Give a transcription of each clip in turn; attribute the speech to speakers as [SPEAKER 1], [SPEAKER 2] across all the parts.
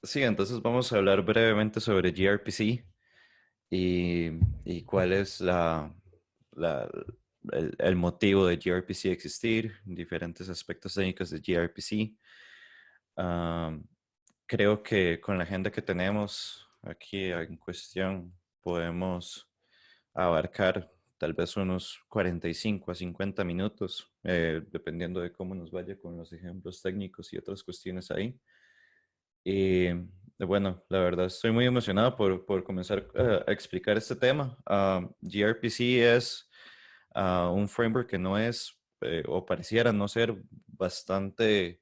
[SPEAKER 1] Sí, entonces vamos a hablar brevemente sobre gRPC y, y cuál es la- el motivo de gRPC existir, diferentes aspectos técnicos de gRPC. Am, Creo que con la agenda que tenemos aquí en cuestión podemos abarcar tal vez unos 45 a 50 minutos, dependiendo de cómo nos vaya con los ejemplos técnicos y otras cuestiones ahí. Y bueno, la verdad estoy muy emocionado por comenzar a explicar este tema. gRPC es un framework que no es, o pareciera no ser bastante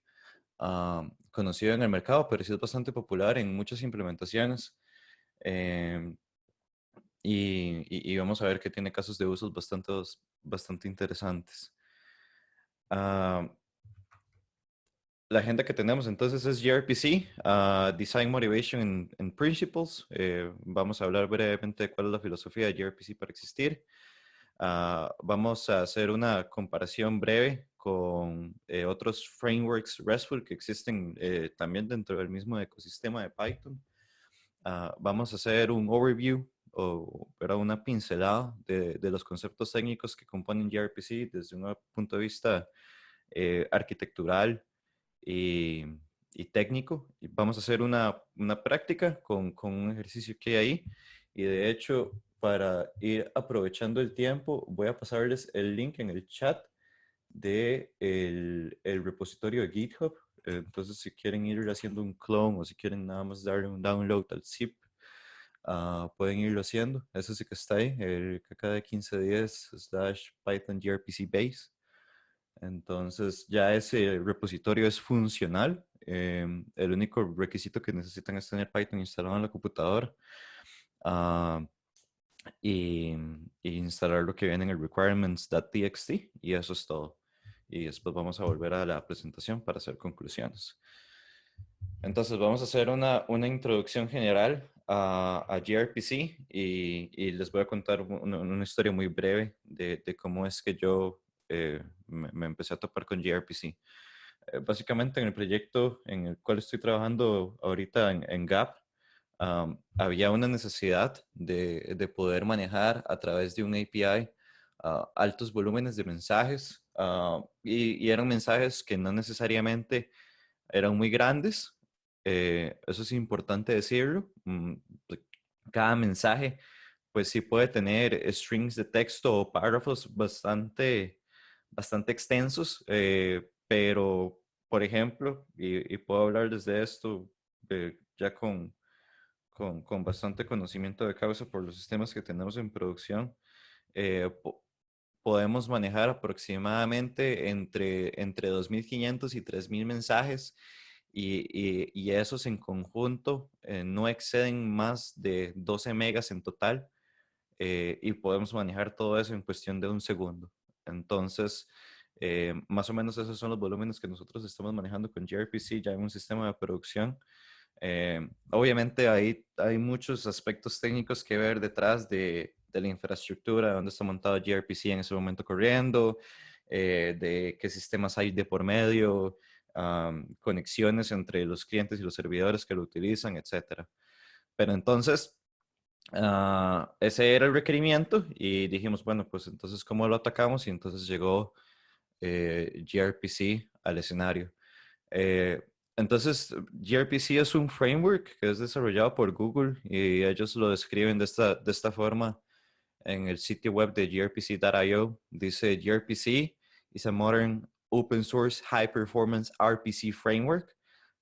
[SPEAKER 1] conocido en el mercado, pero sí es bastante popular en muchas implementaciones. Em, y vamos a ver que tiene casos de usos bastante interesantes. Ah, La agenda que tenemos entonces es gRPC, Design Motivation and Principles. Vamos a hablar brevemente de cuál es la filosofía de gRPC para existir. Vamos a hacer una comparación breve con otros frameworks RESTful que existen también dentro del mismo ecosistema de Python. Vamos a hacer un overview pero una pincelada de los conceptos técnicos que componen gRPC desde un punto de vista arquitectural y, y técnico. Y vamos a hacer una práctica con un ejercicio que hay ahí. Y de hecho, para ir aprovechando el tiempo, voy a pasarles el link en el chat de el repositorio de GitHub. Entonces, si quieren ir haciendo un clone o si quieren nada más darle un download al zip, pueden irlo haciendo. Eso sí que está ahí, el KKD1510 slash Python gRPC base. Entonces ya ese repositorio es funcional. El único requisito que necesitan es tener Python instalado en la computadora ah, y, y instalar lo que viene en el requirements.txt y eso es todo. Y después vamos a volver a la presentación para hacer conclusiones. Entonces vamos a hacer una introducción general a gRPC y les voy a contar una historia muy breve de cómo es que yo me empecé a topar con gRPC. Básicamente en el proyecto en el cual estoy trabajando ahorita en Gap, había una necesidad de poder manejar a través de un API altos volúmenes de mensajes y eran mensajes que no necesariamente eran muy grandes. Eso es importante decirlo. Cada mensaje, pues sí puede tener strings de texto o párrafos bastante extensos, pero, por ejemplo, y puedo hablar desde esto ya con bastante conocimiento de causa por los sistemas que tenemos en producción, podemos manejar aproximadamente entre 2.500 y 3.000 mensajes y esos en conjunto no exceden más de 12 megas en total y podemos manejar todo eso en cuestión de un segundo. Entonces, más o menos esos son los volúmenes que nosotros estamos manejando con gRPC ya en un sistema de producción. Obviamente hay muchos aspectos técnicos que ver detrás de la infraestructura, donde está montado gRPC en ese momento corriendo, de qué sistemas hay de por medio, conexiones entre los clientes y los servidores que lo utilizan, etcétera. Pero entonces, ese era el requerimiento y dijimos, bueno, pues entonces, ¿cómo lo atacamos? Y entonces llegó gRPC al escenario. Eh, entonces, gRPC es un framework que es desarrollado por Google y ellos lo describen de esta forma en el sitio web de grpc.io. Dice, gRPC is a modern open source high performance RPC framework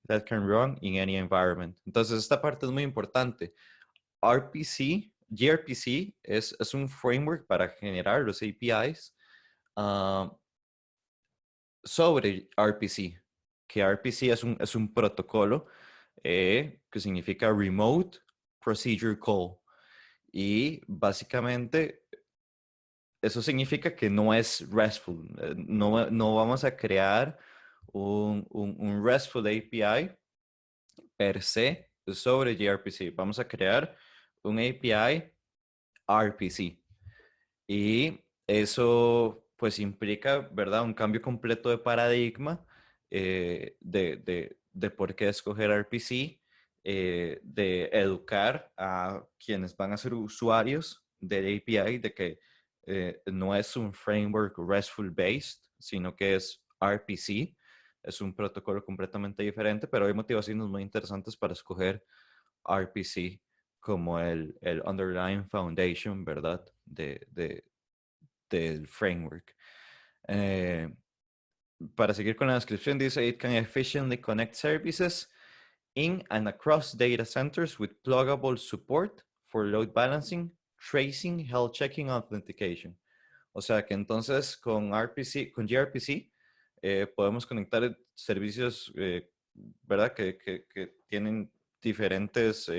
[SPEAKER 1] that can run in any environment. Entonces, esta parte es muy importante. gRPC es un framework para generar los APIs sobre RPC, que RPC es un protocolo que significa Remote Procedure Call. Y básicamente eso significa que no es RESTful. No vamos a crear un RESTful API per se sobre gRPC. Vamos a crear un API RPC. Y eso pues implica, ¿verdad? Un cambio completo de paradigma de por qué escoger RPC de educar a quienes van a ser usuarios del API de que no es un framework RESTful based, sino que es RPC. Es un protocolo completamente diferente, pero hay motivaciones muy interesantes para escoger RPC como el underlying foundation, ¿verdad? Del framework. Para seguir con la descripción, dice, it can efficiently connect services in and across data centers with pluggable support for load balancing, tracing, health checking, authentication. O sea que entonces con RPC, con gRPC, podemos conectar servicios, ¿verdad? Que tienen diferentes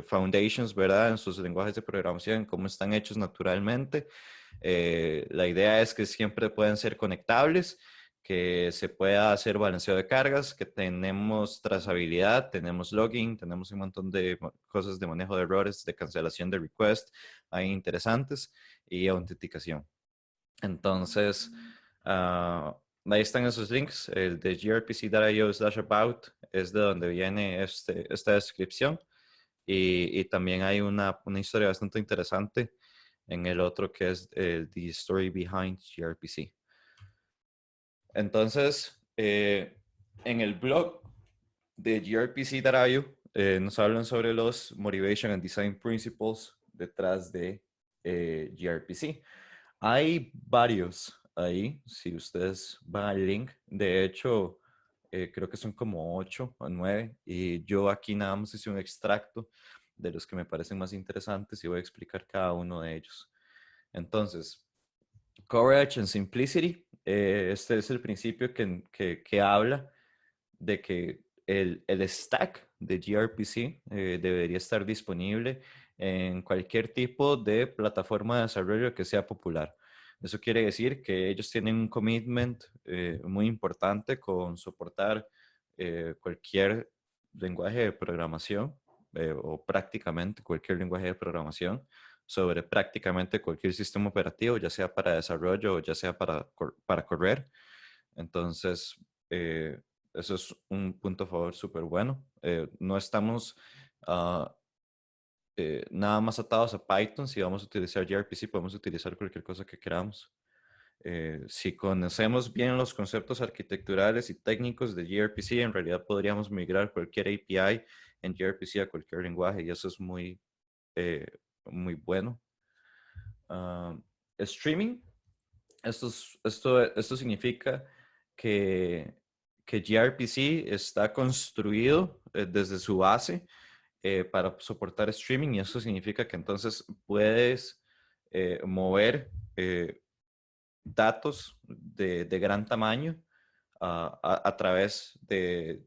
[SPEAKER 1] foundations, ¿verdad? En sus lenguajes de programación, cómo están hechos naturalmente. La idea es que siempre pueden ser conectables, que se pueda hacer balanceo de cargas, que tenemos trazabilidad, tenemos logging, tenemos un montón de cosas de manejo de errores, de cancelación de request, ahí interesantes, y autenticación. Entonces, ahí están esos links. El de grpc.io/about es de donde viene esta descripción. Y también hay una historia bastante interesante en el otro que es The Story Behind gRPC. Entonces, en el blog de gRPC.io nos hablan sobre los Motivation and Design Principles detrás de gRPC. Hay varios ahí, si ustedes van al link. De hecho, creo que son como 8 o 9. Y yo aquí nada más hice un extracto de los que me parecen más interesantes y voy a explicar cada uno de ellos. Entonces, Coverage and Simplicity. Este es el principio que habla de que el stack de gRPC debería estar disponible en cualquier tipo de plataforma de desarrollo que sea popular. Eso quiere decir que ellos tienen un commitment muy importante con soportar cualquier lenguaje de programación o prácticamente cualquier lenguaje de programación sobre prácticamente cualquier sistema operativo, ya sea para desarrollo o ya sea para correr. Entonces, eso es un punto a favor súper bueno. No estamos nada más atados a Python. Si vamos a utilizar gRPC, podemos utilizar cualquier cosa que queramos. Si conocemos bien los conceptos arquitecturales y técnicos de gRPC, en realidad podríamos migrar cualquier API en gRPC a cualquier lenguaje y eso es eh, muy bueno. Streaming. Esto significa que, que gRPC está construido desde su base para soportar streaming y eso significa que entonces puedes mover datos de gran tamaño a través de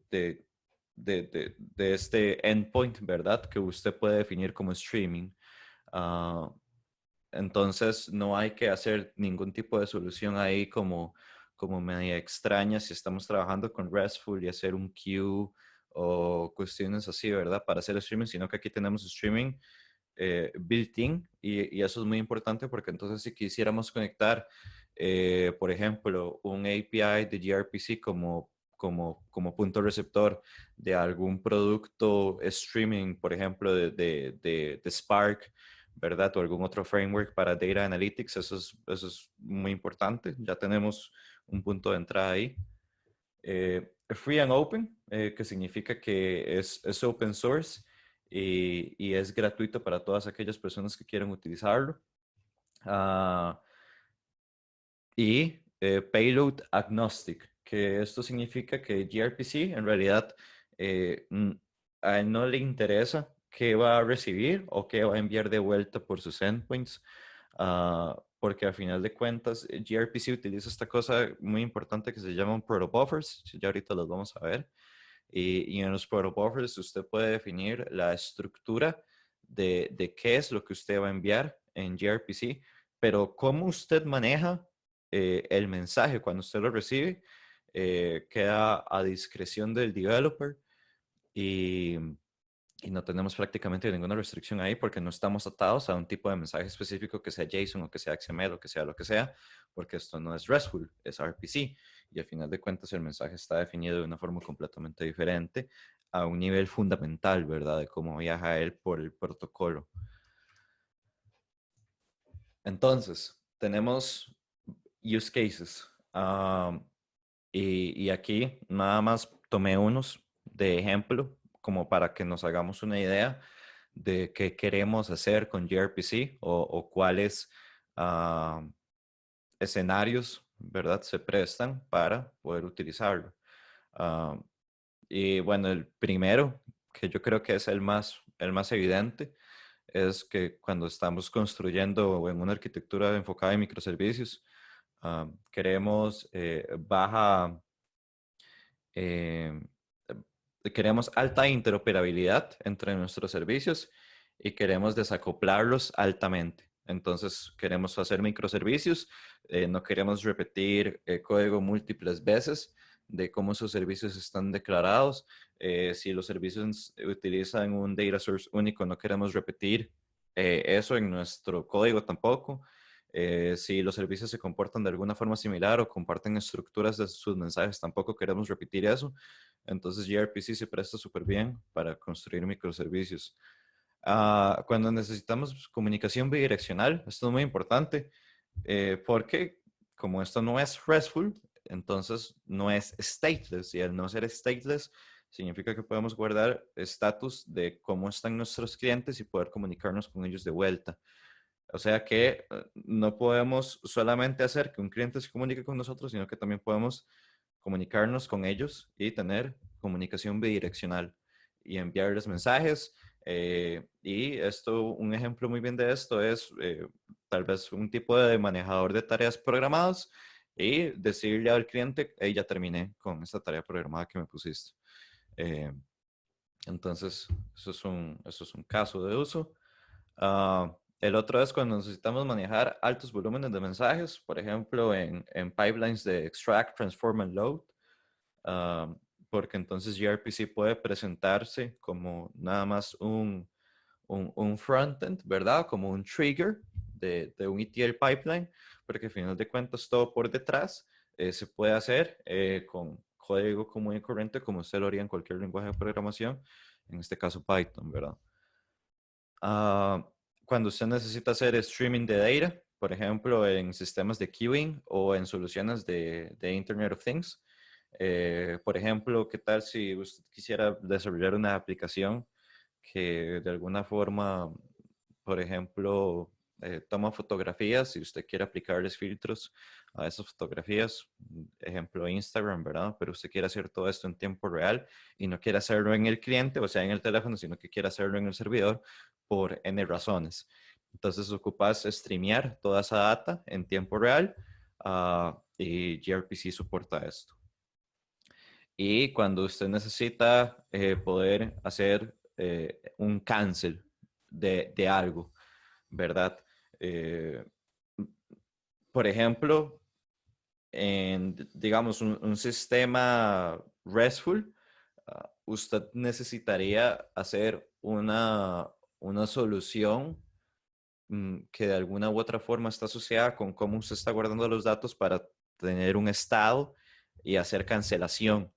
[SPEAKER 1] este endpoint, ¿verdad? Que usted puede definir como streaming. Uh, entonces no hay que hacer ningún tipo de solución ahí como media extraña si estamos trabajando con RESTful y hacer un queue o cuestiones así, ¿verdad? Para hacer streaming, sino que aquí tenemos streaming built-in y eso es muy importante porque entonces si quisiéramos conectar, por ejemplo, un API de gRPC como punto receptor de algún producto streaming, por ejemplo, de Spark, ¿verdad? O algún otro framework para Data Analytics, eso es muy importante. Ya tenemos un punto de entrada ahí. Free and Open, que significa que es open source y es gratuito para todas aquellas personas que quieran utilizarlo. Y Payload Agnostic, que esto significa que gRPC en realidad a él no le interesa qué va a recibir o qué va a enviar de vuelta por sus endpoints, porque al final de cuentas gRPC utiliza esta cosa muy importante que se llaman protobuffers, ya ahorita los vamos a ver, y en los protobuffers usted puede definir la estructura de qué es lo que usted va a enviar en gRPC, pero cómo usted maneja el mensaje cuando usted lo recibe queda a discreción del developer y, y no tenemos prácticamente ninguna restricción ahí porque no estamos atados a un tipo de mensaje específico que sea JSON o que sea XML o que sea lo que sea, porque esto no es RESTful, es RPC. Y al final de cuentas el mensaje está definido de una forma completamente diferente a un nivel fundamental, ¿verdad? De cómo viaja él por el protocolo. Entonces, tenemos use cases. Y aquí nada más tomé unos de ejemplo como para que nos hagamos una idea de qué queremos hacer con gRPC o cuáles escenarios, ¿verdad?, se prestan para poder utilizarlo. Ah, y bueno, el primero, que yo creo que es el más evidente, es que cuando estamos construyendo en una arquitectura enfocada en microservicios, queremos eh, queremos alta interoperabilidad entre nuestros servicios y queremos desacoplarlos altamente. Entonces, queremos hacer microservicios, no queremos repetir código múltiples veces de cómo sus servicios están declarados. Si los servicios utilizan un data source único, no queremos repetir eso en nuestro código tampoco. Si los servicios se comportan de alguna forma similar o comparten estructuras de sus mensajes, tampoco queremos repetir eso. Entonces gRPC se presta súper bien para construir microservicios. Cuando necesitamos comunicación bidireccional, esto es muy importante porque como esto no es RESTful, entonces no es stateless y al no ser stateless significa que podemos guardar estatus de cómo están nuestros clientes y poder comunicarnos con ellos de vuelta. O sea que no podemos solamente hacer que un cliente se comunique con nosotros, sino que también podemos comunicarnos con ellos y tener comunicación bidireccional y enviarles mensajes. Y esto, un ejemplo muy bien de esto es tal vez un tipo de manejador de tareas programadas y decirle al cliente, hey, ya terminé con esta tarea programada que me pusiste. Eh, entonces, eso es un caso de uso. El otro es cuando necesitamos manejar altos volúmenes de mensajes, por ejemplo, en pipelines de extract, transform and load, uh, porque entonces gRPC puede presentarse como nada más un frontend, ¿verdad? Como un trigger de un ETL pipeline, porque al final de cuentas todo por detrás se puede hacer con código común y corriente, como usted lo haría en cualquier lenguaje de programación, en este caso Python, ¿verdad? Ah, cuando usted necesita hacer streaming de data, por ejemplo, en sistemas de queuing o en soluciones de Internet of Things. Por ejemplo, ¿qué tal si usted quisiera desarrollar una aplicación que de alguna forma, por ejemplo, toma fotografías y usted quiere aplicarles filtros a esas fotografías, ejemplo Instagram, ¿verdad? Pero usted quiere hacer todo esto en tiempo real y no quiere hacerlo en el cliente, o sea, en el teléfono, sino que quiere hacerlo en el servidor por N razones. Entonces ocupas streamear toda esa data en tiempo real y gRPC soporta esto. Y cuando usted necesita poder hacer un cancel de algo, ¿verdad? Eh, por ejemplo, en, digamos, un sistema RESTful, usted necesitaría hacer una solución que de alguna u otra forma está asociada con cómo usted está guardando los datos para tener un estado y hacer cancelación,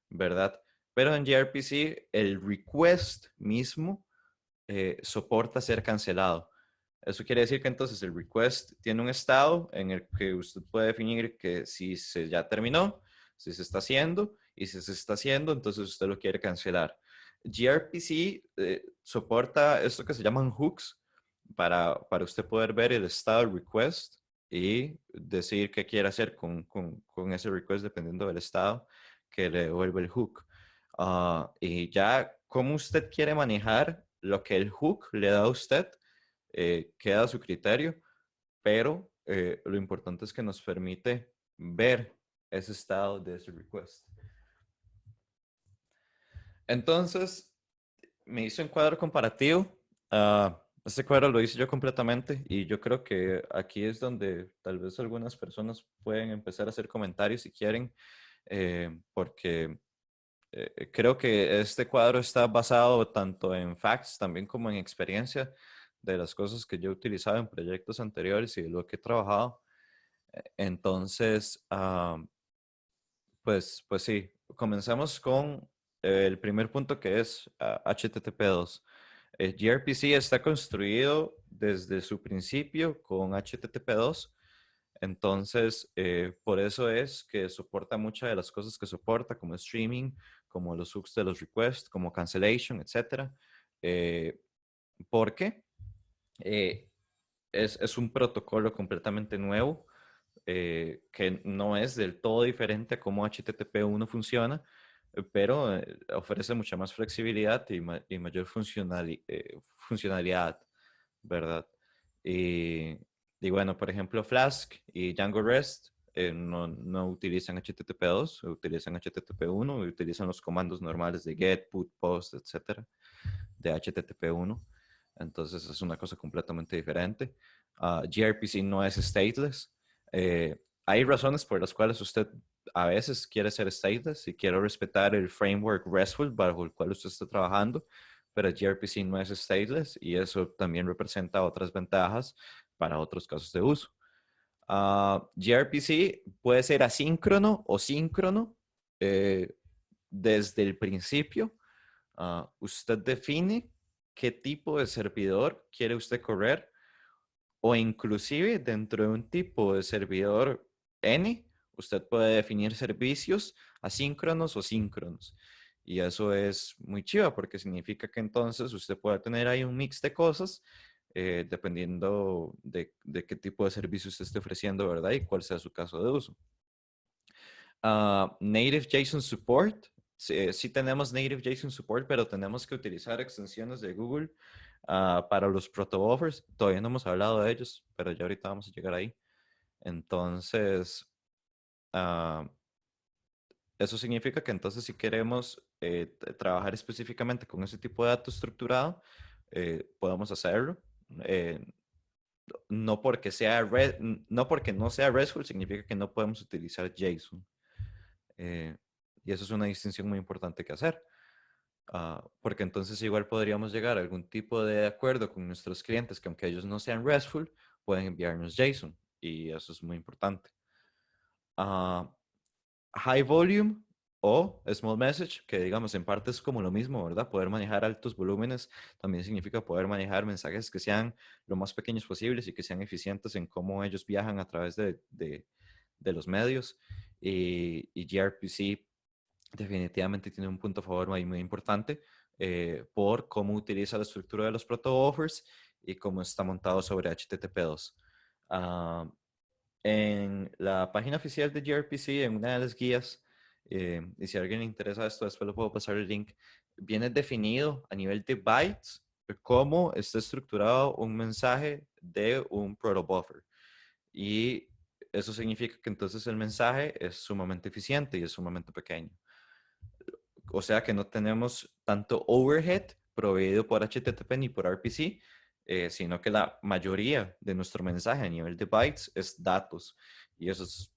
[SPEAKER 1] ¿verdad? Pero en gRPC el request mismo soporta ser cancelado. Eso quiere decir que entonces el request tiene un estado en el que usted puede definir que si se ya terminó, si se está haciendo y si se está haciendo, entonces usted lo quiere cancelar. gRPC soporta esto que se llaman hooks para usted poder ver el estado del request y decir qué quiere hacer con ese request dependiendo del estado que le devuelve el hook. Y ya cómo usted quiere manejar lo que el hook le da a usted, queda a su criterio, pero lo importante es que nos permite ver ese estado de ese request. Entonces, me hizo un cuadro comparativo. Este cuadro lo hice yo completamente y yo creo que aquí es donde tal vez algunas personas pueden empezar a hacer comentarios si quieren, porque creo que este cuadro está basado tanto en facts también como en experiencia de las cosas que yo he utilizado en proyectos anteriores y de lo que he trabajado. Entonces, pues sí, comenzamos con el primer punto que es HTTP2. gRPC está construido desde su principio con HTTP2. Entonces, por eso es que soporta muchas de las cosas que soporta, como streaming, como los hooks de los requests, como cancellation, etcétera. Eh, porque eh, es un protocolo completamente nuevo, que no es del todo diferente a cómo HTTP1 funciona, pero ofrece mucha más flexibilidad y mayor funcionalidad, ¿verdad? Y, y bueno, por ejemplo, Flask y Django REST no utilizan HTTP2, utilizan HTTP1 y utilizan los comandos normales de get, put, post, etcétera, de HTTP1. Entonces es una cosa completamente diferente. gRPC no es stateless. Hay razones por las cuales usted a veces quiere ser stateless y quiere respetar el framework RESTful bajo el cual usted está trabajando, pero gRPC no es stateless y eso también representa otras ventajas para otros casos de uso. gRPC puede ser asíncrono o síncrono desde el principio. Usted define qué tipo de servidor quiere usted correr o inclusive dentro de un tipo de servidor N, usted puede definir servicios asíncronos o síncronos. Y eso es muy chiva porque significa que entonces usted puede tener ahí un mix de cosas dependiendo de qué tipo de servicio usted esté ofreciendo, ¿verdad? Y cuál sea su caso de uso. Native JSON Support. Sí, sí tenemos Native JSON Support, pero tenemos que utilizar extensiones de Google para los proto-buffers. Todavía no hemos hablado de ellos, pero ya ahorita vamos a llegar ahí. Entonces, uh, eso significa que entonces si queremos trabajar específicamente con ese tipo de dato estructurado, podemos hacerlo. Eh, no porque no porque no sea RESTful significa que no podemos utilizar JSON. Eh, y eso es una distinción muy importante que hacer, porque entonces igual podríamos llegar a algún tipo de acuerdo con nuestros clientes que aunque ellos no sean RESTful, pueden enviarnos JSON y eso es muy importante. Uh, High volume o small message, que digamos en parte es como lo mismo, ¿verdad? Poder manejar altos volúmenes también significa poder manejar mensajes que sean lo más pequeños posibles y que sean eficientes en cómo ellos viajan a través de los medios. Y gRPC definitivamente tiene un punto a favor muy, muy importante por cómo utiliza la estructura de los proto-buffers y cómo está montado sobre HTTP2. En la página oficial de gRPC, en una de las guías, y si a alguien le interesa esto, después le puedo pasar el link, viene definido a nivel de bytes cómo está estructurado un mensaje de un protobuffer. Y eso significa que entonces el mensaje es sumamente eficiente y es sumamente pequeño. O sea que no tenemos tanto overhead proveído por HTTP ni por RPC, sino que la mayoría de nuestro mensaje a nivel de bytes es datos y eso es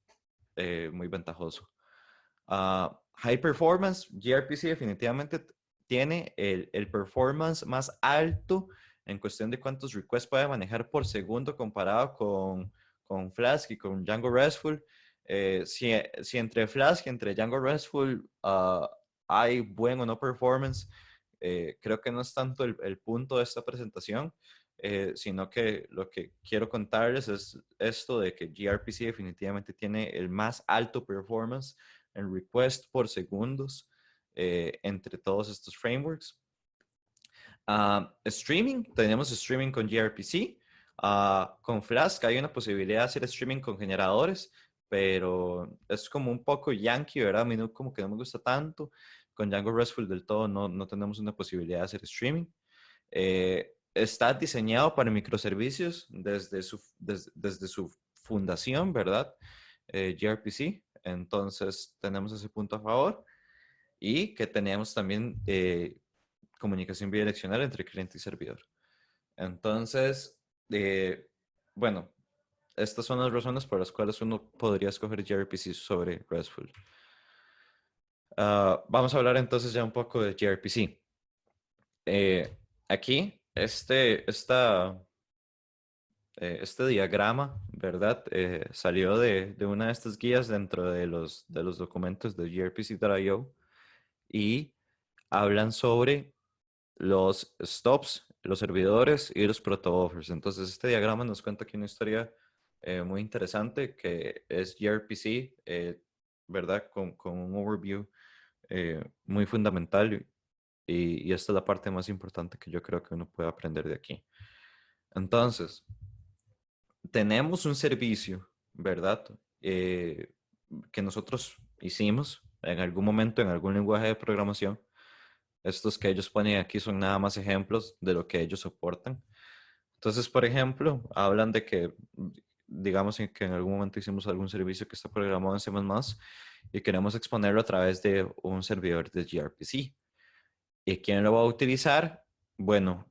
[SPEAKER 1] muy ventajoso. High performance, gRPC definitivamente tiene el performance más alto en cuestión de cuántos requests puede manejar por segundo comparado con Flask y con Django RESTful. Si entre Flask y entre Django RESTful hay buen o no performance, creo que no es tanto el punto de esta presentación, sino que lo que quiero contarles es esto de que gRPC definitivamente tiene el más alto performance en request por segundos entre todos estos frameworks. Streaming, tenemos streaming con gRPC. Con Flask hay una posibilidad de hacer streaming con generadores, pero es como un poco yankee, ¿verdad? A mí no, como que no me gusta tanto. Con Django RESTful del todo no tenemos una posibilidad de hacer streaming. Está diseñado para microservicios desde su fundación, ¿verdad? gRPC. Entonces tenemos ese punto a favor y que tenemos también comunicación bidireccional entre cliente y servidor. Entonces, bueno, estas son las razones por las cuales uno podría escoger gRPC sobre RESTful. Vamos a hablar entonces ya un poco de gRPC. Aquí, este diagrama, ¿verdad? Salió de una de estas guías dentro de los documentos de gRPC.io y hablan sobre los stops, los servidores y los protobuffers. Entonces, este diagrama nos cuenta aquí una historia muy interesante que es gRPC, ¿verdad? Con un overview muy fundamental y esta es la parte más importante que yo creo que uno puede aprender de aquí. Entonces, tenemos un servicio, ¿verdad? Que nosotros hicimos en algún momento en algún lenguaje de programación. Estos que ellos ponen aquí son nada más ejemplos de lo que ellos soportan. Entonces, por ejemplo, hablan de que, digamos que en algún momento hicimos algún servicio que está programado en C++ y queremos exponerlo a través de un servidor de gRPC. ¿Y quién lo va a utilizar? Bueno,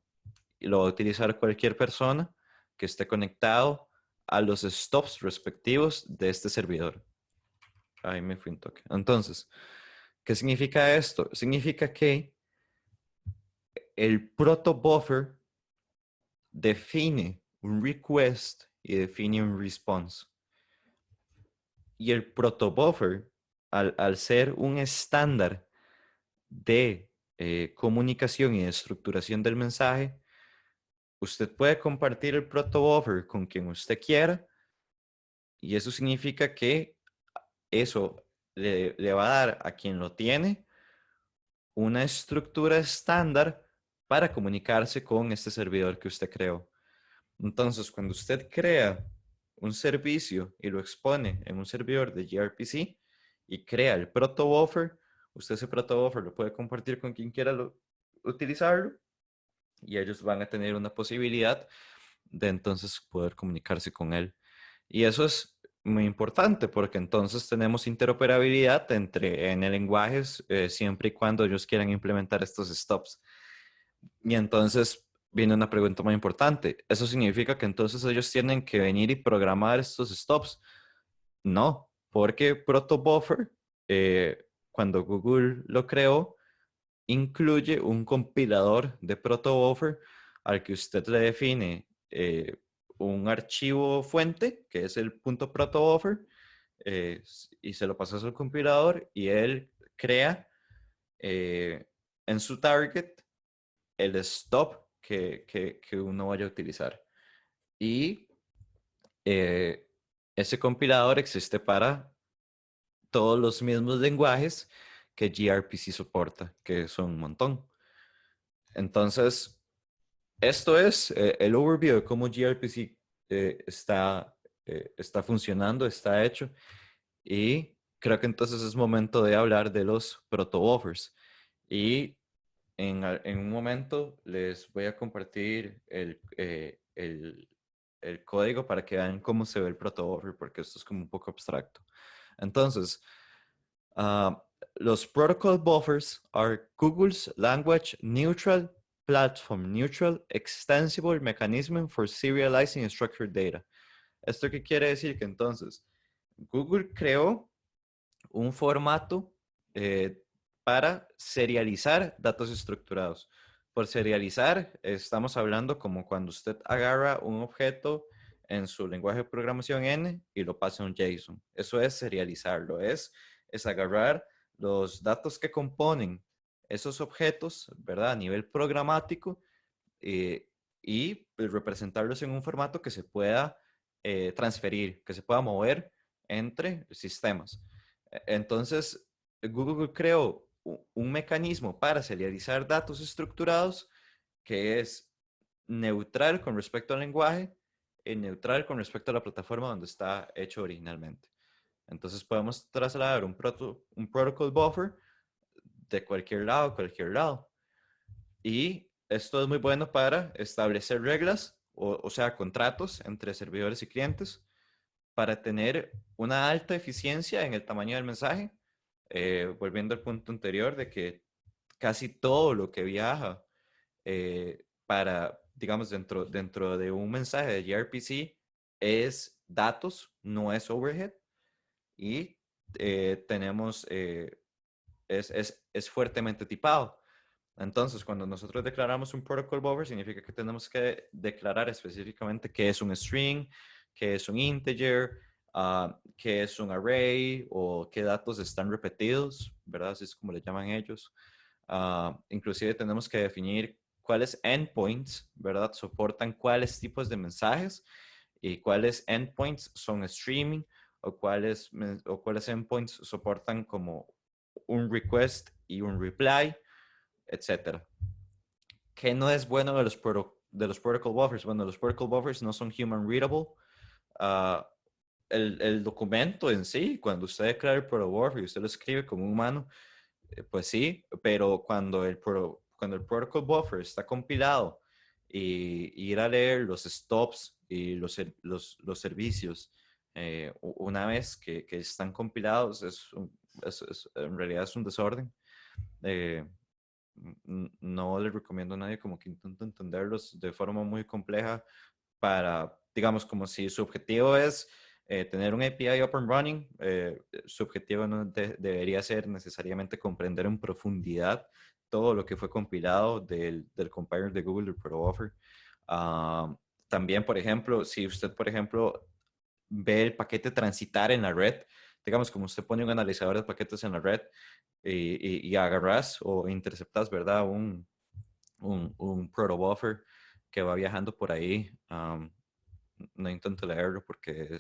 [SPEAKER 1] lo va a utilizar cualquier persona que esté conectado a los stops respectivos de este servidor. Ahí me fui un toque. Entonces, ¿qué significa esto? Significa que el protobuffer define un request y define un response. Y el protobuffer, al ser un estándar de comunicación y de estructuración del mensaje, usted puede compartir el protobuffer con quien usted quiera y eso significa que eso le va a dar a quien lo tiene una estructura estándar para comunicarse con este servidor que usted creó. Entonces, cuando usted crea un servicio y lo expone en un servidor de gRPC y crea el protobuffer, usted ese protobuffer lo puede compartir con quien quiera utilizarlo y ellos van a tener una posibilidad de entonces poder comunicarse con él. Y eso es muy importante porque entonces tenemos interoperabilidad en el lenguaje siempre y cuando ellos quieran implementar estos stops. Y entonces viene una pregunta muy importante. ¿Eso significa que entonces ellos tienen que venir y programar estos stops? No, porque Protobuffer, cuando Google lo creó, incluye un compilador de protobuffer al que usted le define un archivo fuente, que es el punto protobuffer, y se lo pasas al compilador y él crea eh, en su target el stop que uno vaya a utilizar. Y eh, ese compilador existe para todos los mismos lenguajes que gRPC soporta, que son un montón. Entonces, esto es el overview de cómo gRPC está funcionando, está hecho. Y creo que entonces es momento de hablar de los protobuffers. Y en un momento les voy a compartir el código para que vean cómo se ve el protobuffer, porque esto es como un poco abstracto. Entonces, uh, los protocol buffers are Google's language neutral, platform neutral, extensible mechanism for serializing structured data. ¿Esto qué quiere decir? Que entonces Google creó un formato eh, para serializar datos estructurados. Por serializar, estamos hablando como cuando usted agarra un objeto en su lenguaje de programación N y lo pasa a un JSON. Eso es serializarlo, es agarrar los datos que componen esos objetos, ¿verdad? A nivel programático eh, y pues, representarlos en un formato que se pueda transferir, que se pueda mover entre sistemas. Entonces, Google creó un mecanismo para serializar datos estructurados que es neutral con respecto al lenguaje y neutral con respecto a la plataforma donde está hecho originalmente. Entonces podemos trasladar un protocol buffer de cualquier lado a cualquier lado. Y esto es muy bueno para establecer reglas, o sea, contratos entre servidores y clientes para tener una alta eficiencia en el tamaño del mensaje, volviendo al punto anterior de que casi todo lo que viaja digamos, dentro de un mensaje de gRPC es datos, no es overhead. Y tenemos es fuertemente tipado. Entonces, cuando nosotros declaramos un protocol buffer, significa que tenemos que declarar específicamente qué es un string, qué es un integer, qué es un array o qué datos están repetidos, ¿verdad? Así es como le llaman ellos. Inclusive tenemos que definir cuáles endpoints, ¿verdad? Soportan cuáles tipos de mensajes y cuáles endpoints son streaming o cuáles endpoints soportan como un request y un reply, etcétera. ¿Qué no es bueno de los protocol buffers? Bueno, los protocol buffers no son human readable. Uh, el documento en sí, cuando usted declara el protocol buffer y usted lo escribe como un humano, pues sí, pero cuando el protocol buffer está compilado y ir a leer los stops y los servicios una vez que están compilados, en realidad es un desorden. Eh, no le recomiendo a nadie como que intente entenderlos de forma muy compleja para, digamos, como si su objetivo es tener un API up and running, su objetivo no debería ser necesariamente comprender en profundidad todo lo que fue compilado del compiler de Google, del ProBuffer. También, por ejemplo, si usted, por ejemplo, ve el paquete transitar en la red, digamos, como usted pone un analizador de paquetes en la red y agarras o interceptas, ¿verdad? Un protobuffer que va viajando por ahí. No intento leerlo porque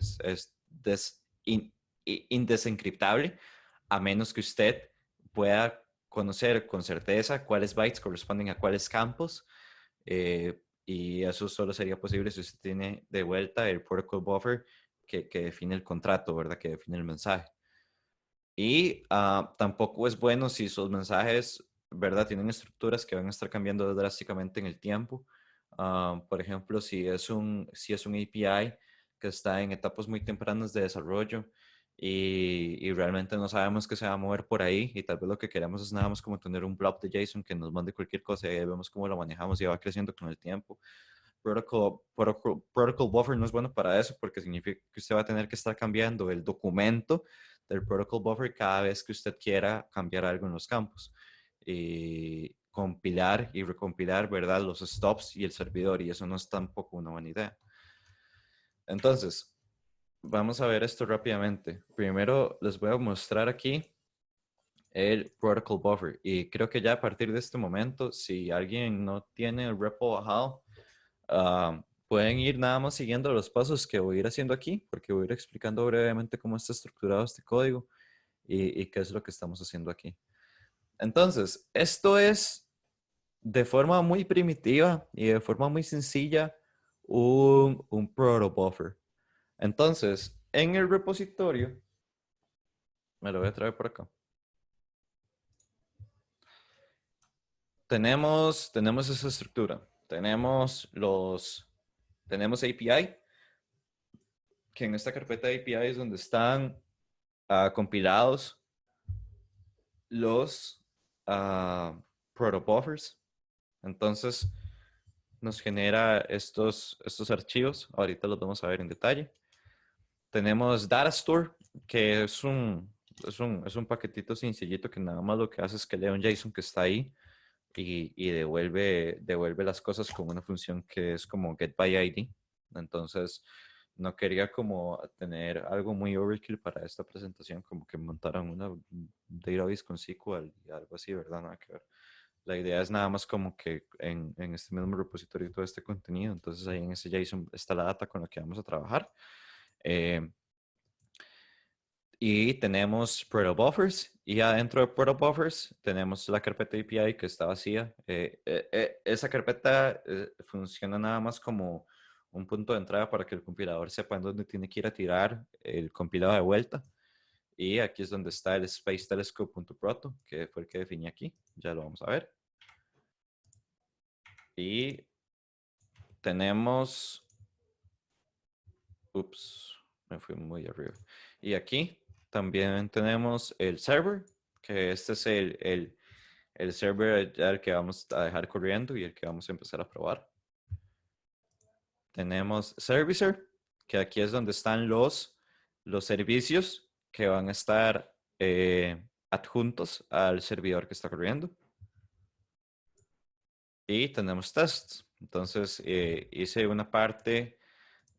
[SPEAKER 1] indesencriptable, a menos que usted pueda conocer con certeza cuáles bytes corresponden a cuáles campos. Y eso solo sería posible si usted tiene de vuelta el protocol buffer que define el contrato, ¿verdad? Que define el mensaje. Y tampoco es bueno si sus mensajes, ¿verdad? Tienen estructuras que van a estar cambiando drásticamente en el tiempo. Por ejemplo, si es un API que está en etapas muy tempranas de desarrollo y realmente no sabemos qué se va a mover por ahí y tal vez lo que queremos es nada más como tener un blob de JSON que nos mande cualquier cosa y vemos cómo lo manejamos y va creciendo con el tiempo. Protocol Buffer no es bueno para eso porque significa que usted va a tener que estar cambiando el documento del Protocol Buffer cada vez que usted quiera cambiar algo en los campos. Y compilar y recompilar, ¿verdad? Los stops y el servidor, y eso no es tampoco una buena idea. Entonces, vamos a ver esto rápidamente. Primero les voy a mostrar aquí el Protocol Buffer, y creo que ya a partir de este momento, si alguien no tiene el repo bajado, pueden ir nada más siguiendo los pasos que voy a ir haciendo aquí, porque voy a ir explicando brevemente cómo está estructurado este código y qué es lo que estamos haciendo aquí. Entonces, esto es de forma muy primitiva y de forma muy sencilla un protobuffer. Entonces, en el repositorio, me lo voy a traer por acá. Tenemos esa estructura. Tenemos API, que en esta carpeta de API es donde están compilados los protobuffers. Entonces nos genera estos archivos. Ahorita los vamos a ver en detalle. Tenemos Data Store, que es un paquetito sencillito que nada más lo que hace es que lee un JSON que está ahí y devuelve las cosas con una función que es como getById. Entonces, no quería como tener algo muy overkill para esta presentación, como que montaran una database con SQL y algo así, ¿verdad? Nada que ver. La idea es nada más como que en este mismo repositorio todo este contenido, entonces ahí en ese JSON está la data con la que vamos a trabajar. Y tenemos protobufers, y adentro de protobufers tenemos la carpeta API que está vacía. Esa carpeta funciona nada más como un punto de entrada para que el compilador sepa en dónde tiene que ir a tirar el compilado de vuelta. Y aquí es donde está el spacetelescope.proto, que fue el que definí aquí. Ya lo vamos a ver. Y tenemos... Ups, me fui muy arriba. Y aquí también tenemos el server, que este es el server ya el que vamos a dejar corriendo y el que vamos a empezar a probar. Tenemos Servicer, que aquí es donde están los servicios que van a estar adjuntos al servidor que está corriendo. Y tenemos tests. Entonces, hice una parte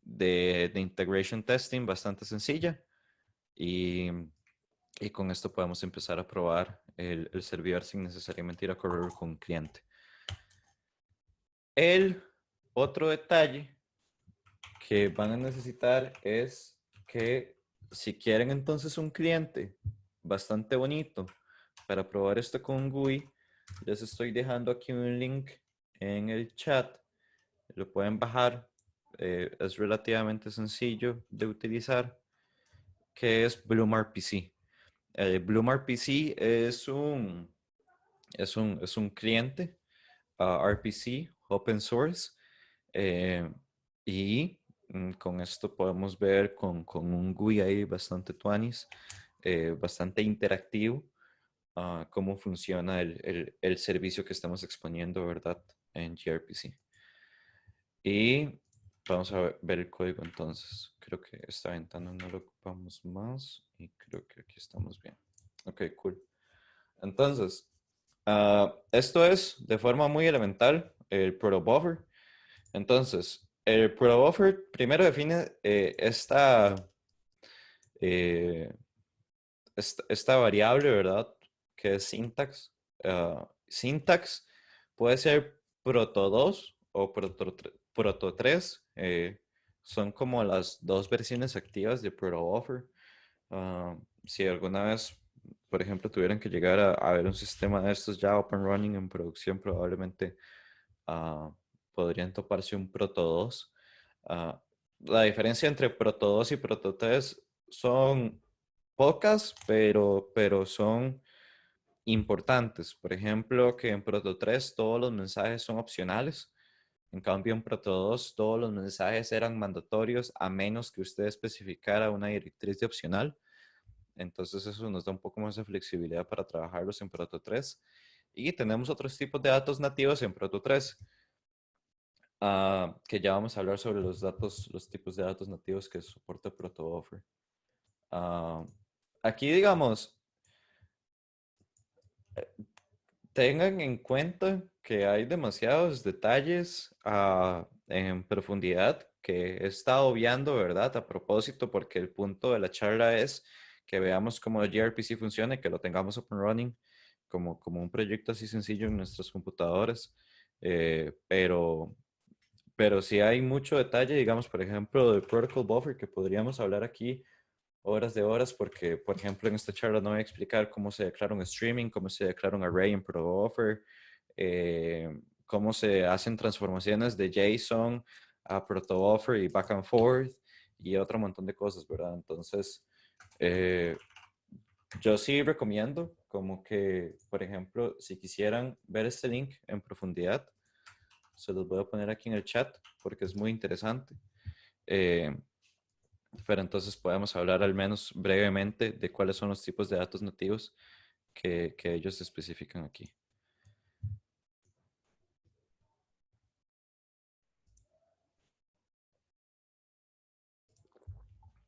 [SPEAKER 1] de integration testing bastante sencilla y, y con esto podemos empezar a probar el servidor sin necesariamente ir a correr con un cliente. El otro detalle que van a necesitar es que si quieren entonces un cliente bastante bonito para probar esto con un GUI, les estoy dejando aquí un link en el chat. Lo pueden bajar. Es relativamente sencillo de utilizar, que es BloomRPC. BloomRPC es un cliente RPC open source eh, y con esto podemos ver con un GUI ahí bastante tuanis, bastante interactivo, cómo funciona el servicio que estamos exponiendo, ¿verdad? En gRPC. Y vamos a ver el código entonces. Creo que esta ventana no lo ocupamos más y creo que aquí estamos bien. Ok, cool. Entonces, esto es de forma muy elemental el protobuffer. Entonces, el protobuffer primero define eh, esta variable, ¿verdad? Que es syntax. Syntax puede ser proto2 o proto3. Son como las dos versiones activas de protobuffer. Si alguna vez, por ejemplo, tuvieran que llegar a ver un sistema de estos ya open running en producción, probablemente uh, podrían toparse un Proto 2. La diferencia entre Proto 2 y Proto 3 son pocas, pero son importantes. Por ejemplo, que en Proto 3 todos los mensajes son opcionales. En cambio, en Proto 2 todos los mensajes eran mandatorios a menos que usted especificara una directriz de opcional. Entonces eso nos da un poco más de flexibilidad para trabajarlos en Proto 3. Y tenemos otros tipos de datos nativos en Proto 3, que ya vamos a hablar sobre los datos, los tipos de datos nativos que soporta ProtoBuffer. Aquí, digamos, tengan en cuenta que hay demasiados detalles en profundidad que he estado obviando, ¿verdad? A propósito, porque el punto de la charla es que veamos cómo gRPC funciona y que lo tengamos open running como un proyecto así sencillo en nuestras computadoras. Pero sí hay mucho detalle, digamos, por ejemplo, del protocol buffer que podríamos hablar aquí horas de horas, porque, por ejemplo, en esta charla no voy a explicar cómo se declara un streaming, cómo se declara un array en protobuffer, cómo se hacen transformaciones de JSON a protobuffer y back and forth y otro montón de cosas, ¿verdad? Entonces, eh, yo sí recomiendo como que, por ejemplo, si quisieran ver este link en profundidad, se los voy a poner aquí en el chat porque es muy interesante. Eh, pero entonces podemos hablar al menos brevemente de cuáles son los tipos de datos nativos que ellos especifican aquí.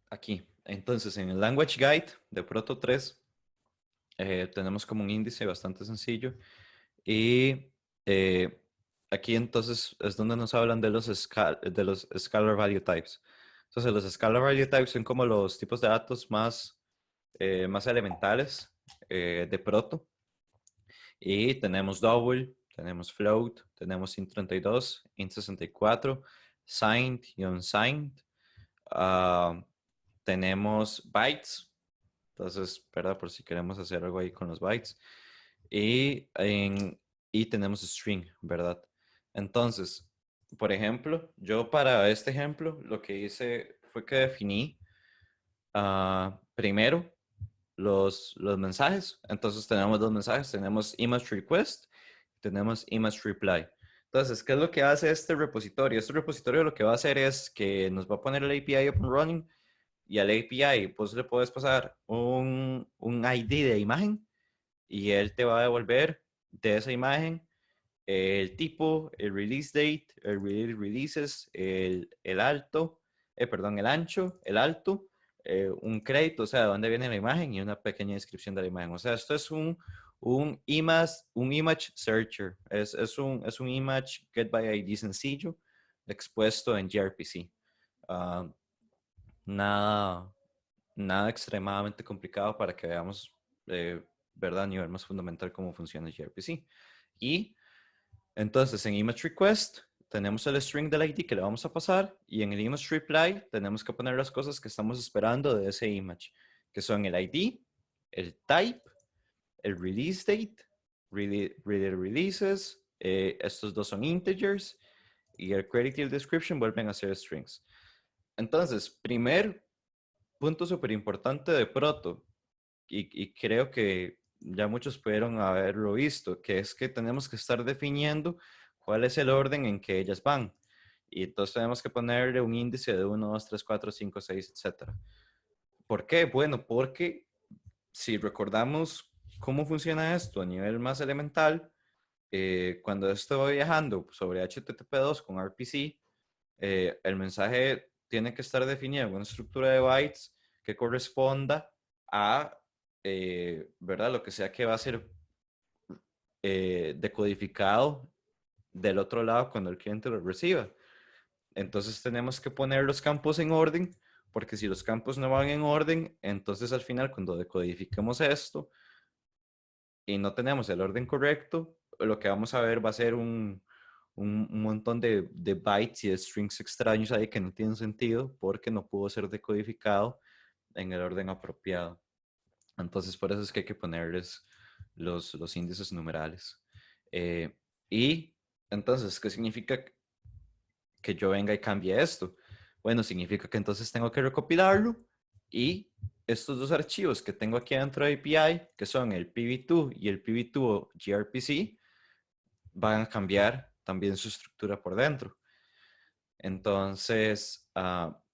[SPEAKER 1] Aquí. Entonces, en el Language Guide de Proto 3, tenemos como un índice bastante sencillo. Y eh, aquí entonces es donde nos hablan de de los Scalar Value Types. Entonces, los Scalar Value Types son como los tipos de datos más elementales de Proto. Y tenemos double, tenemos float, tenemos int32, int64, signed y unsigned. Uh, tenemos bytes, entonces, ¿verdad? Por si queremos hacer algo ahí con los bytes. Y, y tenemos string, ¿verdad? Entonces, por ejemplo, yo para este ejemplo lo que hice fue que definí primero los mensajes. Entonces tenemos dos mensajes, tenemos image request, tenemos image reply. Entonces, ¿qué es lo que hace este repositorio? Este repositorio lo que va a hacer es que nos va a poner el API open running y al API pues le puedes pasar un ID de imagen y él te va a devolver de esa imagen el tipo, el release date, el releases, el alto, perdón, el ancho, el alto, un crédito, o sea, de dónde viene la imagen y una pequeña descripción de la imagen. O sea, esto es un image searcher. Es un image get by ID sencillo expuesto en gRPC. Ah, nada, nada extremadamente complicado para que veamos, ¿verdad? A nivel más fundamental cómo funciona gRPC. Y entonces en image request tenemos el string del ID que le vamos a pasar y en el image reply tenemos que poner las cosas que estamos esperando de ese image, que son el ID, el type, el release date, releases, estos dos son integers y el credit y el description vuelven a ser strings. Entonces, primer punto súper importante de Proto, y creo que ya muchos pudieron haberlo visto, que es que tenemos que estar definiendo cuál es el orden en que ellas van. Y entonces tenemos que ponerle un índice de 1, 2, 3, 4, 5, 6, etc. ¿Por qué? Bueno, porque si recordamos cómo funciona esto a nivel más elemental, cuando esto va viajando sobre HTTP2 con RPC, el mensaje tiene que estar definido en una estructura de bytes que corresponda a, ¿verdad? Lo que sea que va a ser decodificado del otro lado cuando el cliente lo reciba. Entonces tenemos que poner los campos en orden, porque si los campos no van en orden, entonces al final cuando decodifiquemos esto y no tenemos el orden correcto, lo que vamos a ver va a ser un montón de bytes y de strings extraños ahí que no tienen sentido porque no pudo ser decodificado en el orden apropiado. Entonces, por eso es que hay que ponerles los índices numerales. Eh, y entonces, ¿qué significa que yo venga y cambie esto? Bueno, significa que entonces tengo que recopilarlo y estos dos archivos que tengo aquí dentro de API, que son el PV2 y el PV2 gRPC, van a cambiar también su estructura por dentro. Entonces,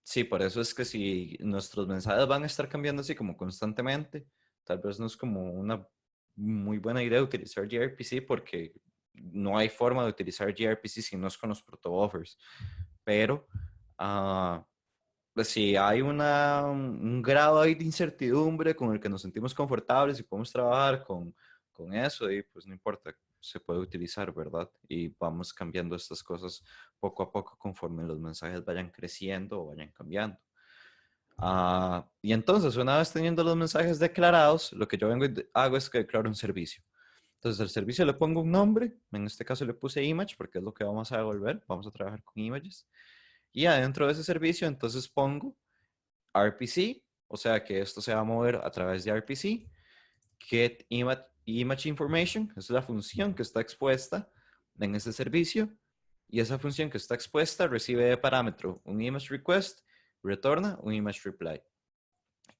[SPEAKER 1] sí, por eso es que si nuestros mensajes van a estar cambiando así como constantemente, tal vez no es como una muy buena idea utilizar gRPC porque no hay forma de utilizar gRPC si no es con los protobuffers. Pero pues si hay un grado ahí de incertidumbre con el que nos sentimos confortables y podemos trabajar con eso, y pues no importa, se puede utilizar, ¿verdad? Y vamos cambiando estas cosas poco a poco conforme los mensajes vayan creciendo o vayan cambiando. Y entonces, una vez teniendo los mensajes declarados, lo que yo vengo y hago es que declaro un servicio. Entonces, al servicio le pongo un nombre, en este caso le puse image porque es lo que vamos a devolver, vamos a trabajar con images. Y adentro de ese servicio, entonces pongo RPC, o sea que esto se va a mover a través de RPC. Get image information, es la función que está expuesta en ese servicio. Y esa función que está expuesta recibe de parámetro un image request, retorna un image reply.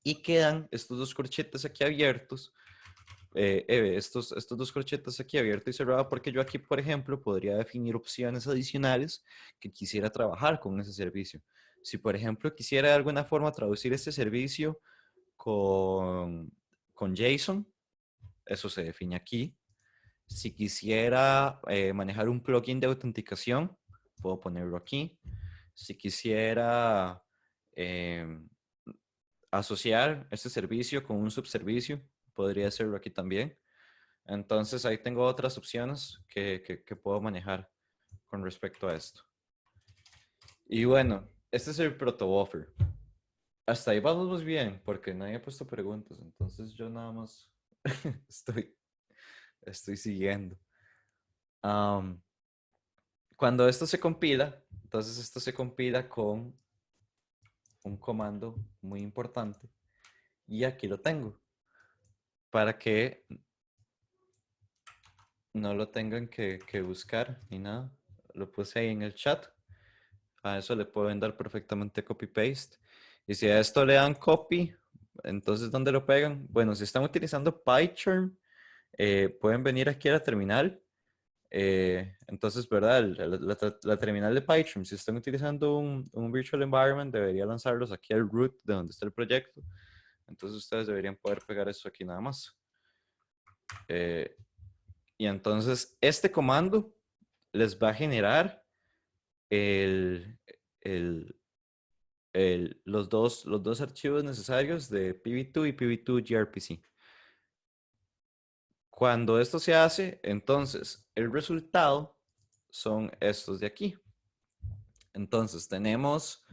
[SPEAKER 1] Y quedan estos dos corchetes aquí abiertos, estos dos corchetes aquí abierto y cerrado, porque yo aquí, por ejemplo, podría definir opciones adicionales que quisiera trabajar con ese servicio. Si, por ejemplo, quisiera de alguna forma traducir este servicio con, con JSON, eso se define aquí. Si quisiera manejar un plugin de autenticación, puedo ponerlo aquí. Si quisiera eh, asociar este servicio con un subservicio, podría hacerlo aquí también. Entonces ahí tengo otras opciones que puedo manejar con respecto a esto. Y bueno, este es el protobuffer. Hasta ahí vamos bien, porque nadie ha puesto preguntas, entonces yo nada más estoy, estoy siguiendo. Um, Cuando esto se compila, entonces esto se compila con un comando muy importante y aquí lo tengo para que no lo tengan que buscar ni nada. Lo puse ahí en el chat. A eso le pueden dar perfectamente copy-paste. Y si a esto le dan copy, entonces ¿dónde lo pegan? Bueno, si están utilizando PyCharm, pueden venir aquí a la terminal. Entonces, ¿verdad? La terminal de PyCharm, si están utilizando un virtual environment, debería lanzarlos aquí al root de donde está el proyecto. Entonces ustedes deberían poder pegar eso aquí nada más. Y entonces este comando les va a generar el, el, los dos archivos necesarios de PV2 y PV2 gRPC. Cuando esto se hace, entonces el resultado son estos de aquí. Entonces tenemos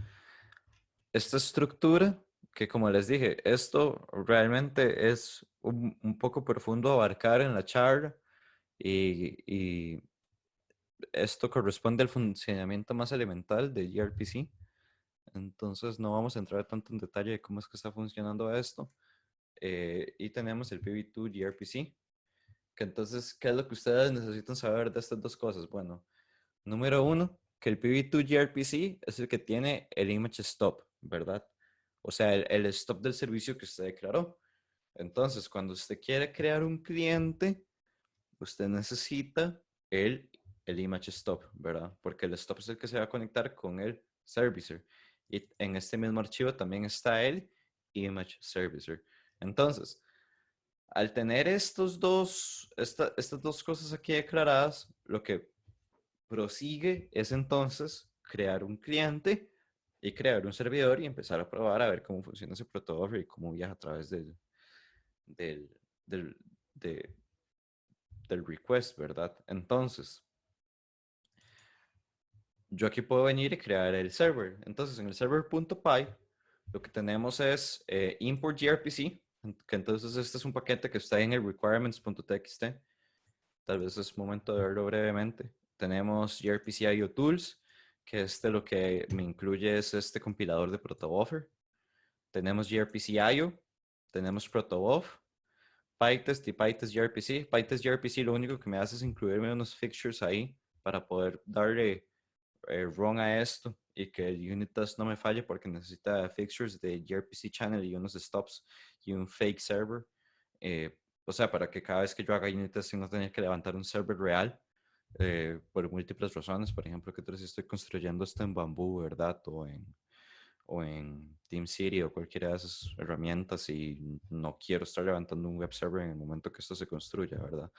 [SPEAKER 1] esta estructura que, como les dije, esto realmente es un poco profundo abarcar en la charla y esto corresponde al funcionamiento más elemental de gRPC. Entonces no vamos a entrar tanto en detalle de cómo es que está funcionando esto. Y tenemos el PV2 gRPC, que entonces, ¿qué es lo que ustedes necesitan saber de estas dos cosas? Bueno, número uno, que el PV2 gRPC es el que tiene el image stop, ¿verdad? O sea, el stop del servicio que usted declaró. Entonces, cuando usted quiere crear un cliente, usted necesita el, el image stop, ¿verdad? Porque el stop es el que se va a conectar con el servicer. Y en este mismo archivo también está el image servicer. Entonces, al tener estas dos cosas aquí declaradas, lo que prosigue es entonces crear un cliente y crear un servidor y empezar a probar a ver cómo funciona ese protobuffer y cómo viaja a través del, del, de- del request, ¿verdad? Entonces, yo aquí puedo venir y crear el server. Entonces, en el server.py, lo que tenemos es import gRPC, que entonces este es un paquete que está en el requirements.txt. Tal vez es momento de verlo brevemente. Tenemos gRPC IO Tools, que lo que me incluye es este compilador de protobuffer. Tenemos gRPC IO, tenemos protobuf, PyTest y PyTest gRPC. PyTest gRPC lo único que me hace es incluirme unos fixtures ahí para poder darle run a esto y que el unit test no me falle porque necesita fixtures de gRPC channel y unos stops y un fake server. O sea, para que cada vez que yo haga unit testing no tenga que levantar un server real por múltiples razones. Por ejemplo, que si estoy construyendo esto en Bamboo, ¿verdad? O en TeamCity o cualquiera de esas herramientas y no quiero estar levantando un web server en el momento que esto se construya, ¿verdad?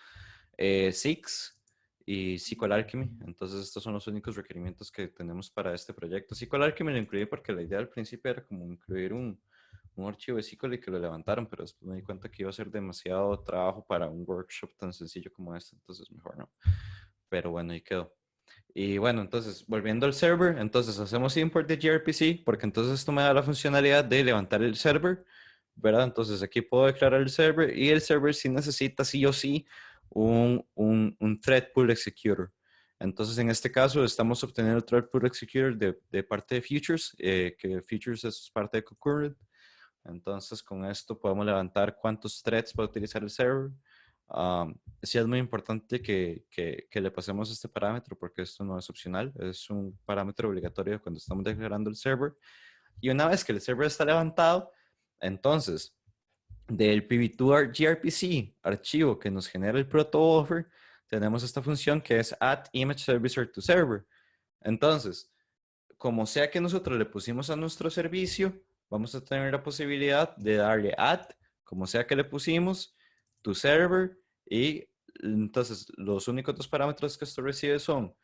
[SPEAKER 1] Six y SQL Alchemy. Entonces, estos son los únicos requerimientos que tenemos para este proyecto. SQL Alchemy lo incluí porque la idea al principio era como incluir un archivo de SQL y que lo levantaron, pero después me di cuenta que iba a ser demasiado trabajo para un workshop tan sencillo como este, entonces mejor no. Pero bueno, ahí quedó. Y bueno, entonces, volviendo al server, entonces hacemos import de gRPC, porque entonces esto me da la funcionalidad de levantar el server, ¿verdad? Entonces aquí puedo declarar el server y el server sí necesita sí o sí un thread pool executor. Entonces, en este caso, estamos obteniendo el thread pool executor de parte de Futures, que Futures es parte de Concurrent. Entonces, con esto podemos levantar cuántos threads va a utilizar el server. Sí es muy importante que le pasemos este parámetro porque esto no es opcional, es un parámetro obligatorio cuando estamos declarando el server. Y una vez que el server está levantado, entonces del PV2 gRPC archivo que nos genera el protobuffer, tenemos esta función que es add image servicer to server. Entonces, como sea que nosotros le pusimos a nuestro servicio, vamos a tener la posibilidad de darle add, como sea que le pusimos, to server, y entonces los únicos dos parámetros que esto recibe son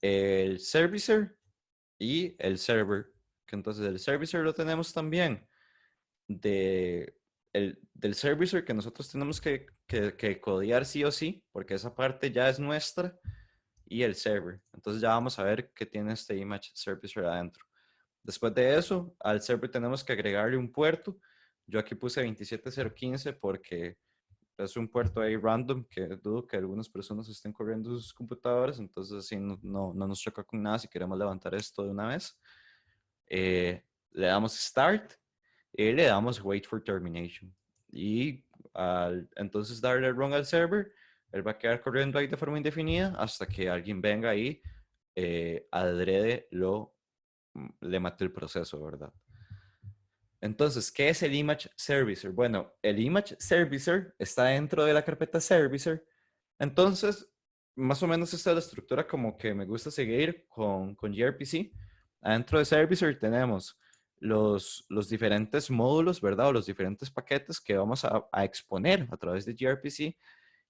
[SPEAKER 1] el servicer y el server, que entonces el servicer lo tenemos también del servicer que nosotros tenemos que codear sí o sí, porque esa parte ya es nuestra, y el server. Entonces ya vamos a ver qué tiene este image servicer adentro. Después de eso, al server tenemos que agregarle un puerto. Yo aquí puse 27015 porque es un puerto ahí random que dudo que algunas personas estén corriendo sus computadoras, entonces así no nos choca con nada si queremos levantar esto de una vez. Le damos Start y le damos Wait for Termination. Y al entonces darle run al server, él va a quedar corriendo ahí de forma indefinida hasta que alguien venga ahí adrede le mate el proceso, ¿verdad? Entonces, ¿qué es el Image Servicer? Bueno, el Image Servicer está dentro de la carpeta Servicer. Entonces, más o menos esta es la estructura como que me gusta seguir con gRPC. Adentro de Servicer tenemos los diferentes módulos, ¿verdad? O los diferentes paquetes que vamos a exponer a través de gRPC,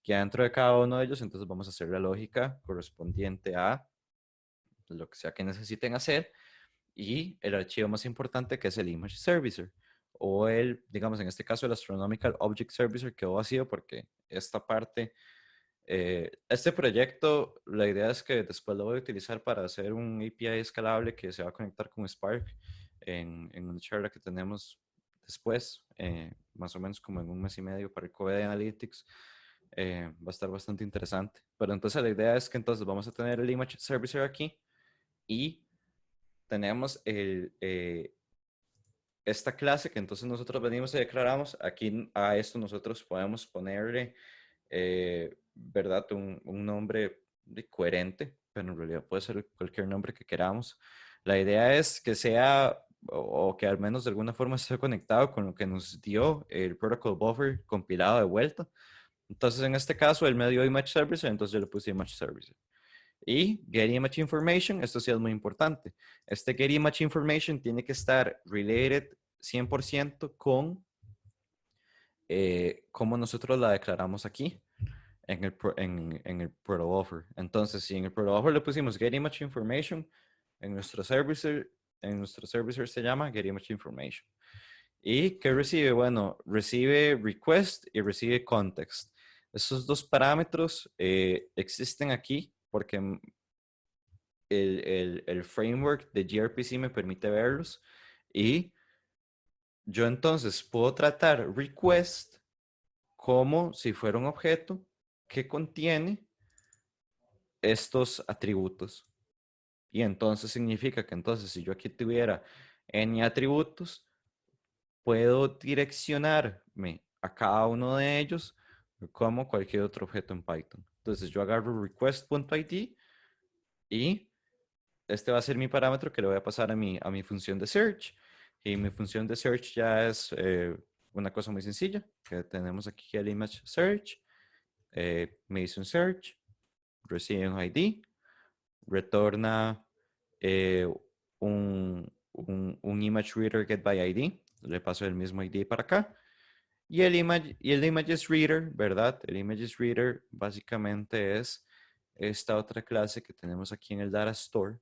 [SPEAKER 1] que adentro de cada uno de ellos, entonces vamos a hacer la lógica correspondiente a lo que sea que necesiten hacer. y el archivo más importante que es el Image Servicer o el, digamos en este caso el Astronomical Object Servicer quedó vacío porque esta parte, este proyecto, la idea es que después lo voy a utilizar para hacer un API escalable que se va a conectar con Spark en una charla que tenemos después, más o menos como en un mes y medio para el COVID Analytics. Va a estar bastante interesante. Pero entonces la idea es que entonces vamos a tener el Image Servicer aquí y tenemos esta clase que entonces nosotros venimos y declaramos. Aquí a esto nosotros podemos ponerle, ¿verdad? Un nombre coherente, pero en realidad puede ser cualquier nombre que queramos. La idea es que sea o que al menos de alguna forma esté conectado con lo que nos dio el protocol buffer compilado de vuelta. Entonces, en este caso, él me dio image service, entonces yo le puse image service. Y get image information, esto sí es muy importante. Este get image information tiene que estar related 100% con cómo nosotros la declaramos aquí en el protobuffer. Entonces, si en el protobuffer le pusimos get image information, en nuestro servicer se llama get image information. ¿Y qué recibe? Bueno, recibe request y recibe context. Esos dos parámetros existen aquí porque el framework de gRPC me permite verlos y yo entonces puedo tratar request como si fuera un objeto que contiene estos atributos. Y entonces significa que entonces si yo aquí tuviera n atributos, puedo direccionarme a cada uno de ellos como cualquier otro objeto en Python. Entonces yo agarro request.id y este va a ser mi parámetro que le voy a pasar a mi función de search. Y mi función de search ya es una cosa muy sencilla, que tenemos aquí el image search. Me hizo un search, recibe un ID, retorna eh, un image reader get by ID. Le paso el mismo ID para acá. Y el images reader, ¿verdad? El images reader básicamente es esta otra clase que tenemos aquí en el data store,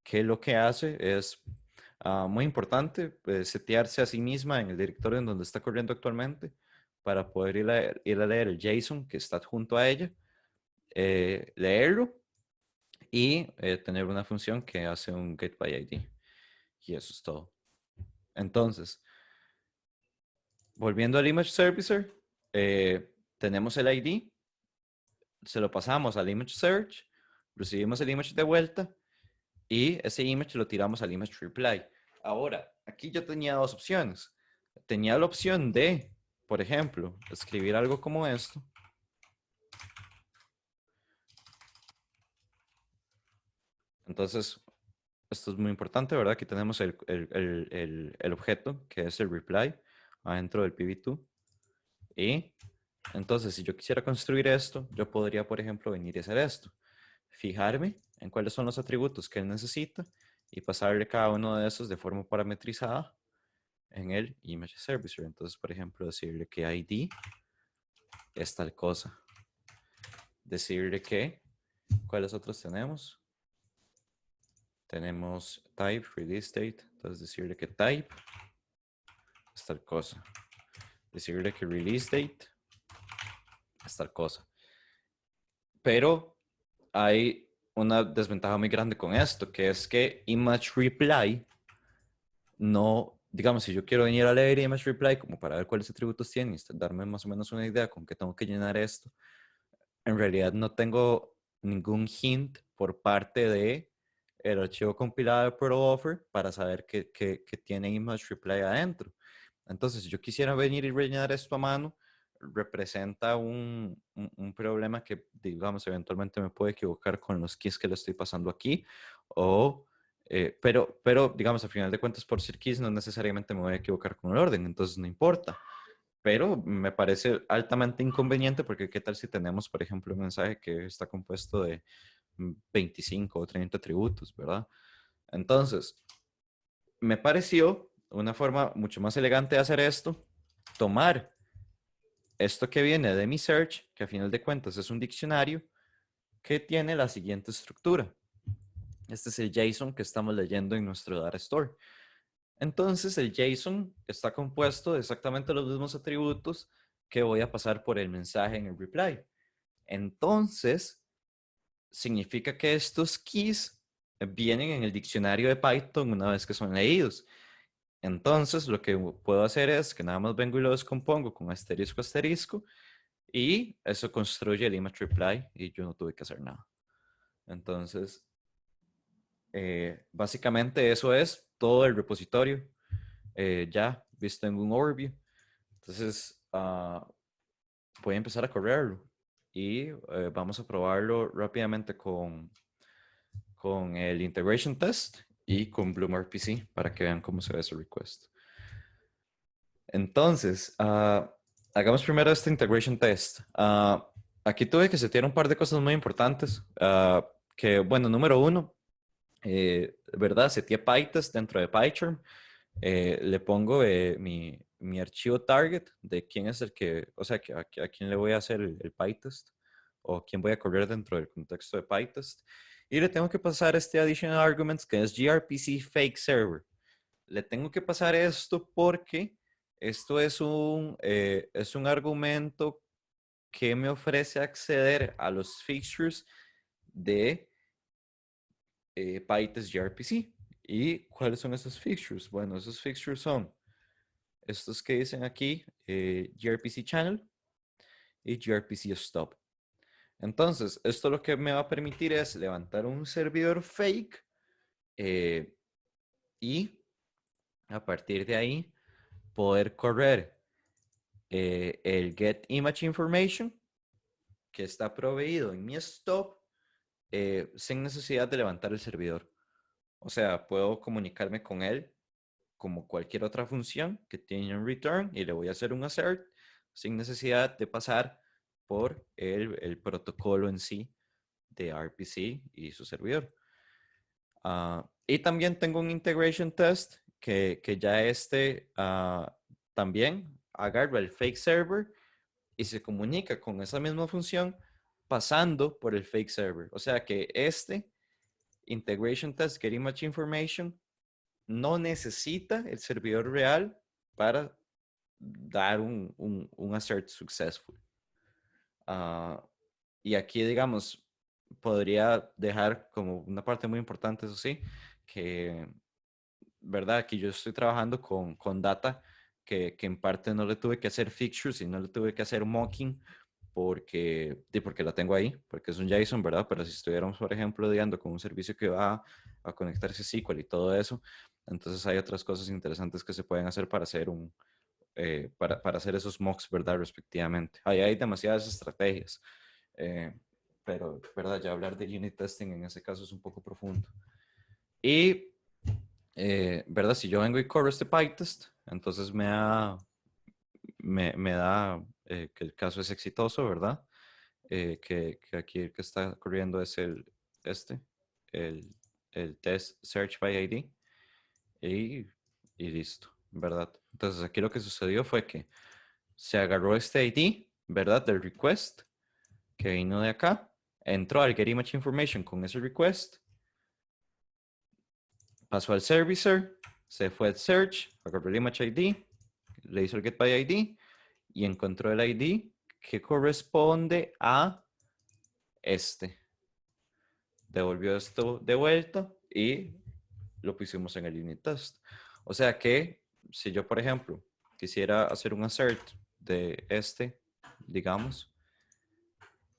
[SPEAKER 1] que lo que hace es muy importante setearse a sí misma en el directorio en donde está corriendo actualmente para poder ir a leer el JSON que está junto a ella, leerlo y tener una función que hace un get by ID. Y eso es todo. Entonces, volviendo al image servicer, tenemos el ID, se lo pasamos al image search, recibimos el image de vuelta y ese image lo tiramos al image reply. Ahora, aquí yo tenía dos opciones. Tenía la opción de, por ejemplo, escribir algo como esto. Entonces, esto es muy importante, ¿verdad? Aquí tenemos el objeto, que es el reply, adentro del PV2. Y entonces, si yo quisiera construir esto, yo podría, por ejemplo, venir y hacer esto. Fijarme en cuáles son los atributos que él necesita y pasarle cada uno de esos de forma parametrizada en el image servicer. Entonces, por ejemplo, decirle que ID es tal cosa. Decirle que, ¿cuáles otros tenemos? Tenemos type, release date. Entonces, decirle que type es tal cosa. Decirle que release date es tal cosa. Pero hay una desventaja muy grande con esto, que es que image reply no, digamos, si yo quiero venir a leer image reply como para ver cuáles atributos tiene y darme más o menos una idea con qué tengo que llenar esto, en realidad no tengo ningún hint por parte de el archivo compilado de protobuffer para saber que tiene image reply adentro. Entonces, si yo quisiera venir y rellenar esto a mano, representa un problema que, digamos, eventualmente me puede equivocar con los keys que le estoy pasando aquí, o, pero, digamos, al final de cuentas, por ser keys, no necesariamente me voy a equivocar con el orden, entonces no importa. Pero me parece altamente inconveniente porque qué tal si tenemos, por ejemplo, un mensaje que está compuesto de 25 o 30 atributos, ¿verdad? Entonces, me pareció una forma mucho más elegante de hacer esto, tomar esto que viene de mi search, que a final de cuentas es un diccionario, que tiene la siguiente estructura. Este es el JSON que estamos leyendo en nuestro data store. Entonces, el JSON está compuesto de exactamente los mismos atributos que voy a pasar por el mensaje en el reply. Entonces, significa que estos keys vienen en el diccionario de Python una vez que son leídos. Entonces, lo que puedo hacer es que nada más vengo y lo descompongo con asterisco, asterisco, y eso construye el image reply y yo no tuve que hacer nada. Entonces, básicamente eso es todo el repositorio ya visto en un overview. Entonces, voy a empezar a correrlo y vamos a probarlo rápidamente con el integration test y con Bloom RPC para que vean cómo se ve ese request. Entonces, hagamos primero este integration test. Aquí tuve que setear un par de cosas muy importantes. Que, bueno, número uno, ¿verdad? Seteé PyTest dentro de PyCharm. Le pongo mi archivo target de quién es el que, o sea, a quién le voy a hacer el PyTest o quién voy a correr dentro del contexto de PyTest. Y le tengo que pasar este additional arguments que es gRPC fake server. Le tengo que pasar esto porque esto es un argumento que me ofrece acceder a los fixtures de PyTest gRPC. ¿Y cuáles son esos fixtures? Bueno, esos fixtures son estos que dicen aquí, gRPC channel y gRPC stop. Entonces, esto lo que me va a permitir es levantar un servidor fake y a partir de ahí poder correr el get image information que está proveído en mi stop sin necesidad de levantar el servidor. O sea, puedo comunicarme con él como cualquier otra función que tiene un return y le voy a hacer un assert sin necesidad de pasar por el protocolo en sí de RPC y su servidor. Y también tengo un integration test que ya también agarra el fake server y se comunica con esa misma función pasando por el fake server. O sea que este integration test get image information no necesita el servidor real para dar un assert successful. Y aquí, digamos, podría dejar como una parte muy importante, eso sí, que, ¿verdad? Aquí yo estoy trabajando con data que en parte no le tuve que hacer fixtures y no le tuve que hacer mocking porque la tengo ahí, porque es un JSON, ¿verdad? Pero si estuviéramos, por ejemplo, digamos, con un servicio que va a conectarse a SQL y todo eso, entonces hay otras cosas interesantes que se pueden hacer para hacer para hacer esos mocks, ¿verdad? Respectivamente. Ahí hay demasiadas estrategias, eh, pero, ¿verdad? Ya hablar de unit testing en ese caso es un poco profundo. Y, ¿verdad? Si yo vengo y corro este PyTest, entonces me da que el caso es exitoso, ¿verdad? Que aquí el que está corriendo es este, el, el test search by ID y listo, ¿verdad? Entonces aquí lo que sucedió fue que se agarró este ID, ¿verdad? Del request que vino de acá, entró al get image information con ese request, pasó al servicer, se fue al search, agarró el image ID, le hizo el get by ID y encontró el ID que corresponde a este. Devolvió esto de vuelta y lo pusimos en el unit test. O sea que si yo, por ejemplo, quisiera hacer un assert de digamos,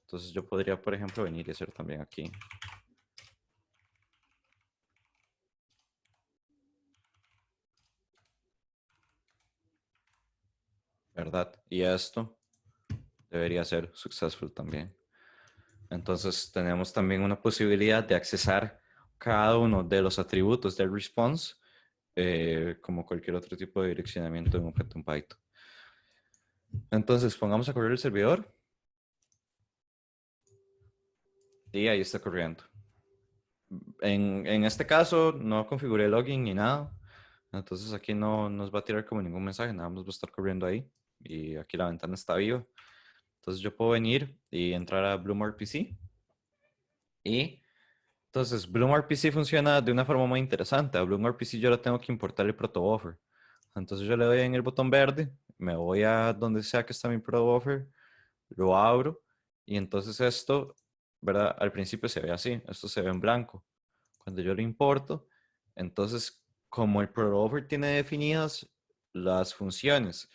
[SPEAKER 1] entonces yo podría, por ejemplo, venir y hacer también aquí. ¿Verdad? Y esto debería ser successful también. Entonces tenemos también una posibilidad de accesar cada uno de los atributos del response como cualquier otro tipo de direccionamiento en un objeto en Python. Entonces pongamos a correr el servidor y ahí está corriendo. En este caso no configuré login ni nada. Entonces aquí no nos va a tirar como ningún mensaje, nada más va a estar corriendo ahí. Y aquí la ventana está viva. Entonces yo puedo venir y entrar a Bloom RPC y Entonces, Bloom RPC funciona de una forma muy interesante. A Bloom RPC yo le tengo que importar el protobuffer. Entonces yo le doy en el botón verde, me voy a donde sea que está mi protobuffer, lo abro y entonces esto, ¿verdad? Al principio se ve así, esto se ve en blanco. Cuando yo lo importo, entonces como el protobuffer tiene definidas las funciones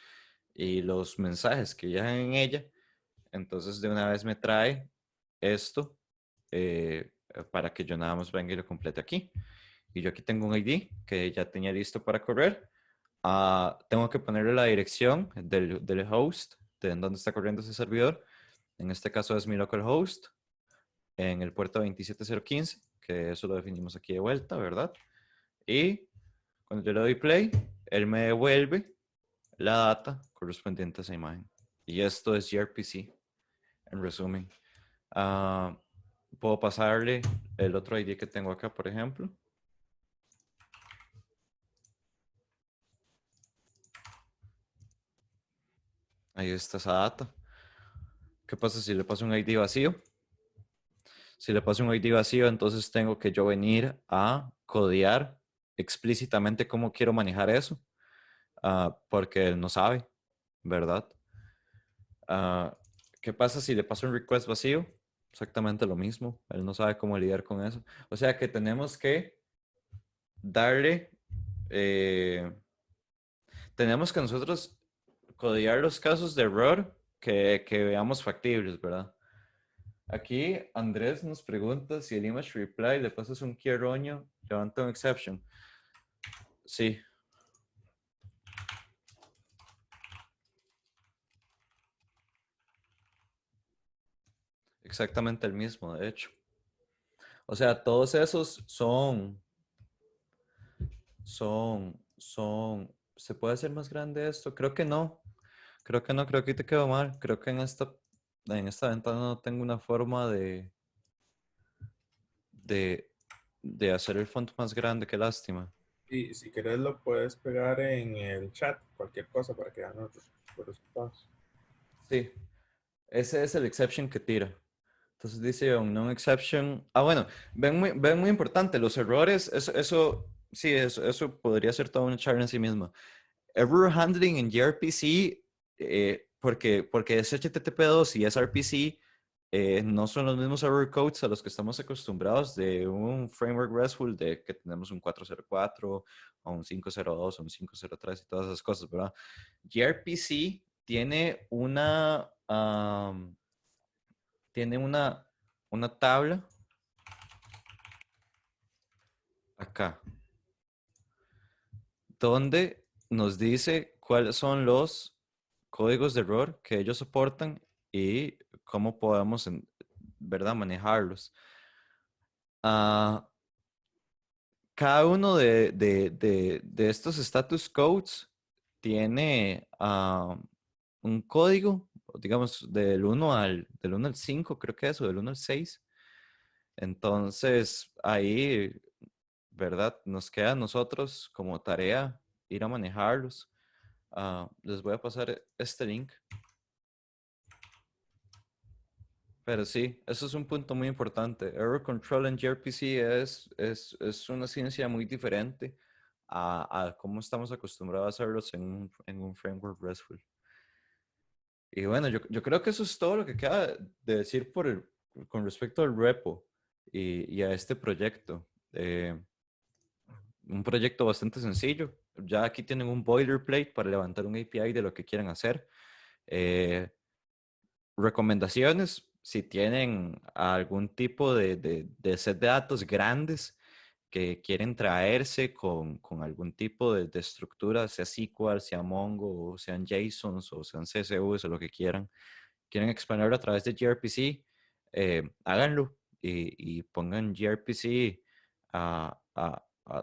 [SPEAKER 1] y los mensajes que llegan en ella, entonces de una vez me trae esto para que yo nada más venga y lo complete aquí. Y yo aquí tengo un ID que ya tenía listo para correr. Tengo que ponerle la dirección del host, de en donde está corriendo ese servidor. En este caso es mi localhost en el puerto 27015, que eso lo definimos aquí de vuelta, ¿verdad? Y cuando yo le doy play, él me devuelve la data correspondiente a esa imagen. Y esto es gRPC, en resumen. Uh, Puedo pasarle el otro ID que tengo acá, por ejemplo. Ahí está esa data. ¿Qué pasa si le paso un ID vacío? Si le paso un ID vacío, entonces tengo que yo venir a codear explícitamente cómo quiero manejar eso, porque él no sabe, ¿verdad? Uh, ¿Qué pasa si le paso un request vacío? Exactamente lo mismo. Él no sabe cómo lidiar con eso. O sea que tenemos que darle, eh, tenemos que nosotros codear los casos de error que veamos factibles, ¿verdad? Aquí Andrés nos pregunta si el image reply le pasas un key erróneo, levanta un exception. Sí, exactamente el mismo, de hecho. O sea, todos esos ¿se puede hacer más grande esto? Creo que no. Creo que no, creo que te quedó mal. Creo que en esta ventana no tengo una forma de, de hacer el font más grande, qué lástima.
[SPEAKER 2] Y si querés lo puedes pegar en el chat, cualquier cosa para que vean los resultados.
[SPEAKER 1] Sí, ese es el exception que tira. Entonces dice un non exception. Bueno, ven muy importante, los errores, eso sí, eso podría ser toda una charla en sí misma. Error handling en gRPC, porque es HTTP2 y es RPC, no son los mismos error codes a los que estamos acostumbrados de un framework RESTful de que tenemos un 404 o un 502 o un 503 y todas esas cosas, ¿verdad? gRPC tiene una tabla acá donde nos dice cuáles son los códigos de error que ellos soportan y cómo podemos, ¿verdad?, manejarlos. Ah, Cada uno de estos status codes tiene un código, digamos, del uno al 5 creo que es, o del 1 al 6. Entonces, ahí, ¿verdad? Nos queda a nosotros como tarea ir a manejarlos. Les voy a pasar este link. Pero sí, eso es un punto muy importante. Error control en gRPC es una ciencia muy diferente a cómo estamos acostumbrados a hacerlos en un framework RESTful. Y bueno, yo creo que eso es todo lo que queda de decir con respecto al repo y a este proyecto. Un proyecto bastante sencillo. Ya aquí tienen un boilerplate para levantar un API de lo que quieran hacer. Eh, Recomendaciones, si tienen algún tipo de set de datos grandes que quieren traerse con algún tipo de estructura, sea SQL, sea Mongo, o sean JSONs, o sean CSVs, o lo que quieren expandirlo a través de gRPC, háganlo y pongan gRPC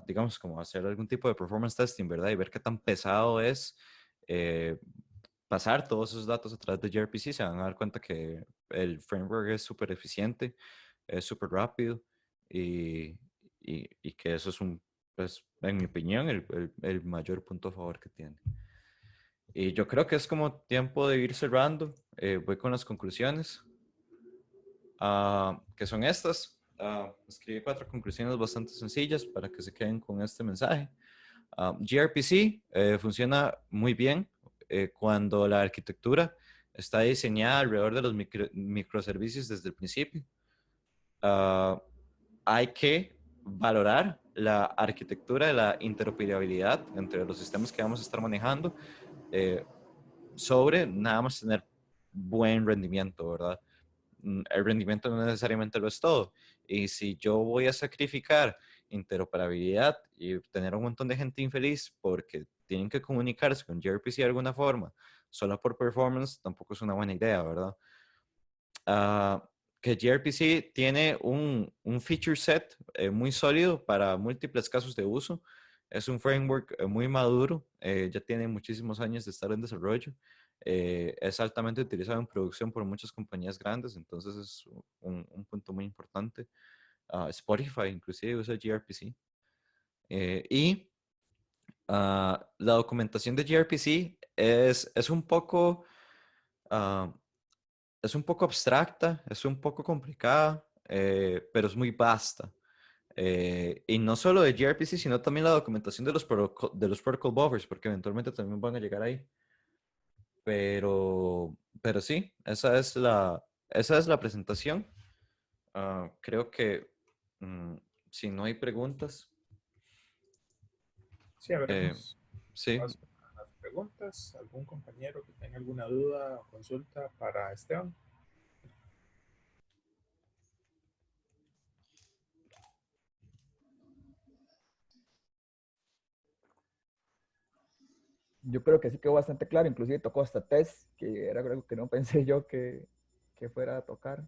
[SPEAKER 1] digamos, como hacer algún tipo de performance testing, ¿verdad? Y ver qué tan pesado es eh, pasar todos esos datos a través de gRPC. Se van a dar cuenta que el framework es súper eficiente, es súper rápido y, y que eso es pues, en mi opinión, el mayor punto a favor que tiene. Y yo creo que es como tiempo de ir cerrando. Voy con las conclusiones, que son estas. escribí 4 conclusiones bastante sencillas para que se queden con este mensaje. gRPC funciona muy bien cuando la arquitectura está diseñada alrededor de los microservicios desde el principio. Hay que valorar la arquitectura de la interoperabilidad entre los sistemas que vamos a estar manejando sobre nada más tener buen rendimiento, ¿verdad? El rendimiento no necesariamente lo es todo. Y si yo voy a sacrificar interoperabilidad y tener un montón de gente infeliz porque tienen que comunicarse con gRPC de alguna forma, solo por performance, tampoco es una buena idea, ¿verdad? Que gRPC tiene un feature set muy sólido para múltiples casos de uso. Es un framework muy maduro, ya tiene muchísimos años de estar en desarrollo. Es altamente utilizado en producción por muchas compañías grandes, entonces es un punto muy importante. Spotify inclusive usa gRPC. Y la documentación de gRPC es un poco... Uh, es un poco abstracta, es un poco complicada, pero es muy vasta. Y no solo de gRPC, sino también la documentación de los protocol buffers, porque eventualmente también van a llegar ahí. Pero sí, esa es la presentación. Creo que si no hay preguntas,
[SPEAKER 2] Sí,
[SPEAKER 1] eh,
[SPEAKER 2] habremos
[SPEAKER 1] sí.
[SPEAKER 2] paso a las preguntas. ¿Algún compañero que tenga alguna duda o consulta para Esteban?
[SPEAKER 3] Yo creo que sí quedó bastante claro, inclusive tocó hasta test, que era algo que no pensé yo que fuera a tocar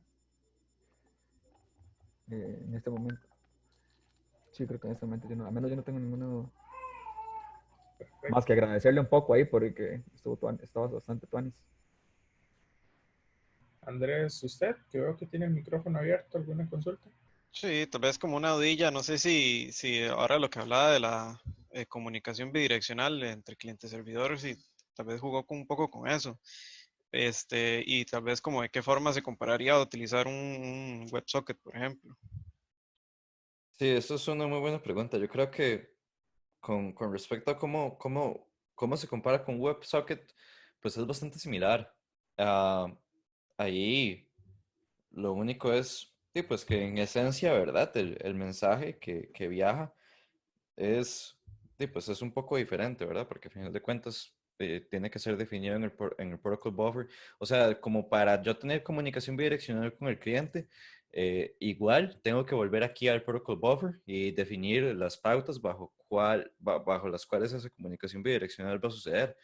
[SPEAKER 3] en este momento. Sí, creo que en este momento yo no, al menos yo no tengo ninguno más
[SPEAKER 2] Perfecto.
[SPEAKER 3] que agradecerle un poco ahí porque estaba bastante tuanis.
[SPEAKER 2] Andrés, usted, que veo que tiene el micrófono abierto, ¿alguna consulta?
[SPEAKER 4] Sí, tal vez como una dudilla, no sé si ahora lo que hablaba de la comunicación bidireccional entre clientes y servidores, y tal vez jugó un poco con eso. Y tal vez como de qué forma se compararía a utilizar un WebSocket, por ejemplo.
[SPEAKER 1] Sí, eso es una muy buena pregunta. Yo creo que con respecto a cómo se compara con WebSocket, pues es bastante similar. Ah, Ahí lo único es, sí, pues que en esencia, ¿verdad? El mensaje que viaja es, sí, pues es un poco diferente, ¿verdad? Porque al final de cuentas tiene que ser definido en el protocol buffer. O sea, como para yo tener comunicación bidireccional con el cliente, igual tengo que volver aquí al protocol buffer y definir las pautas bajo las cuales esa comunicación bidireccional va a suceder.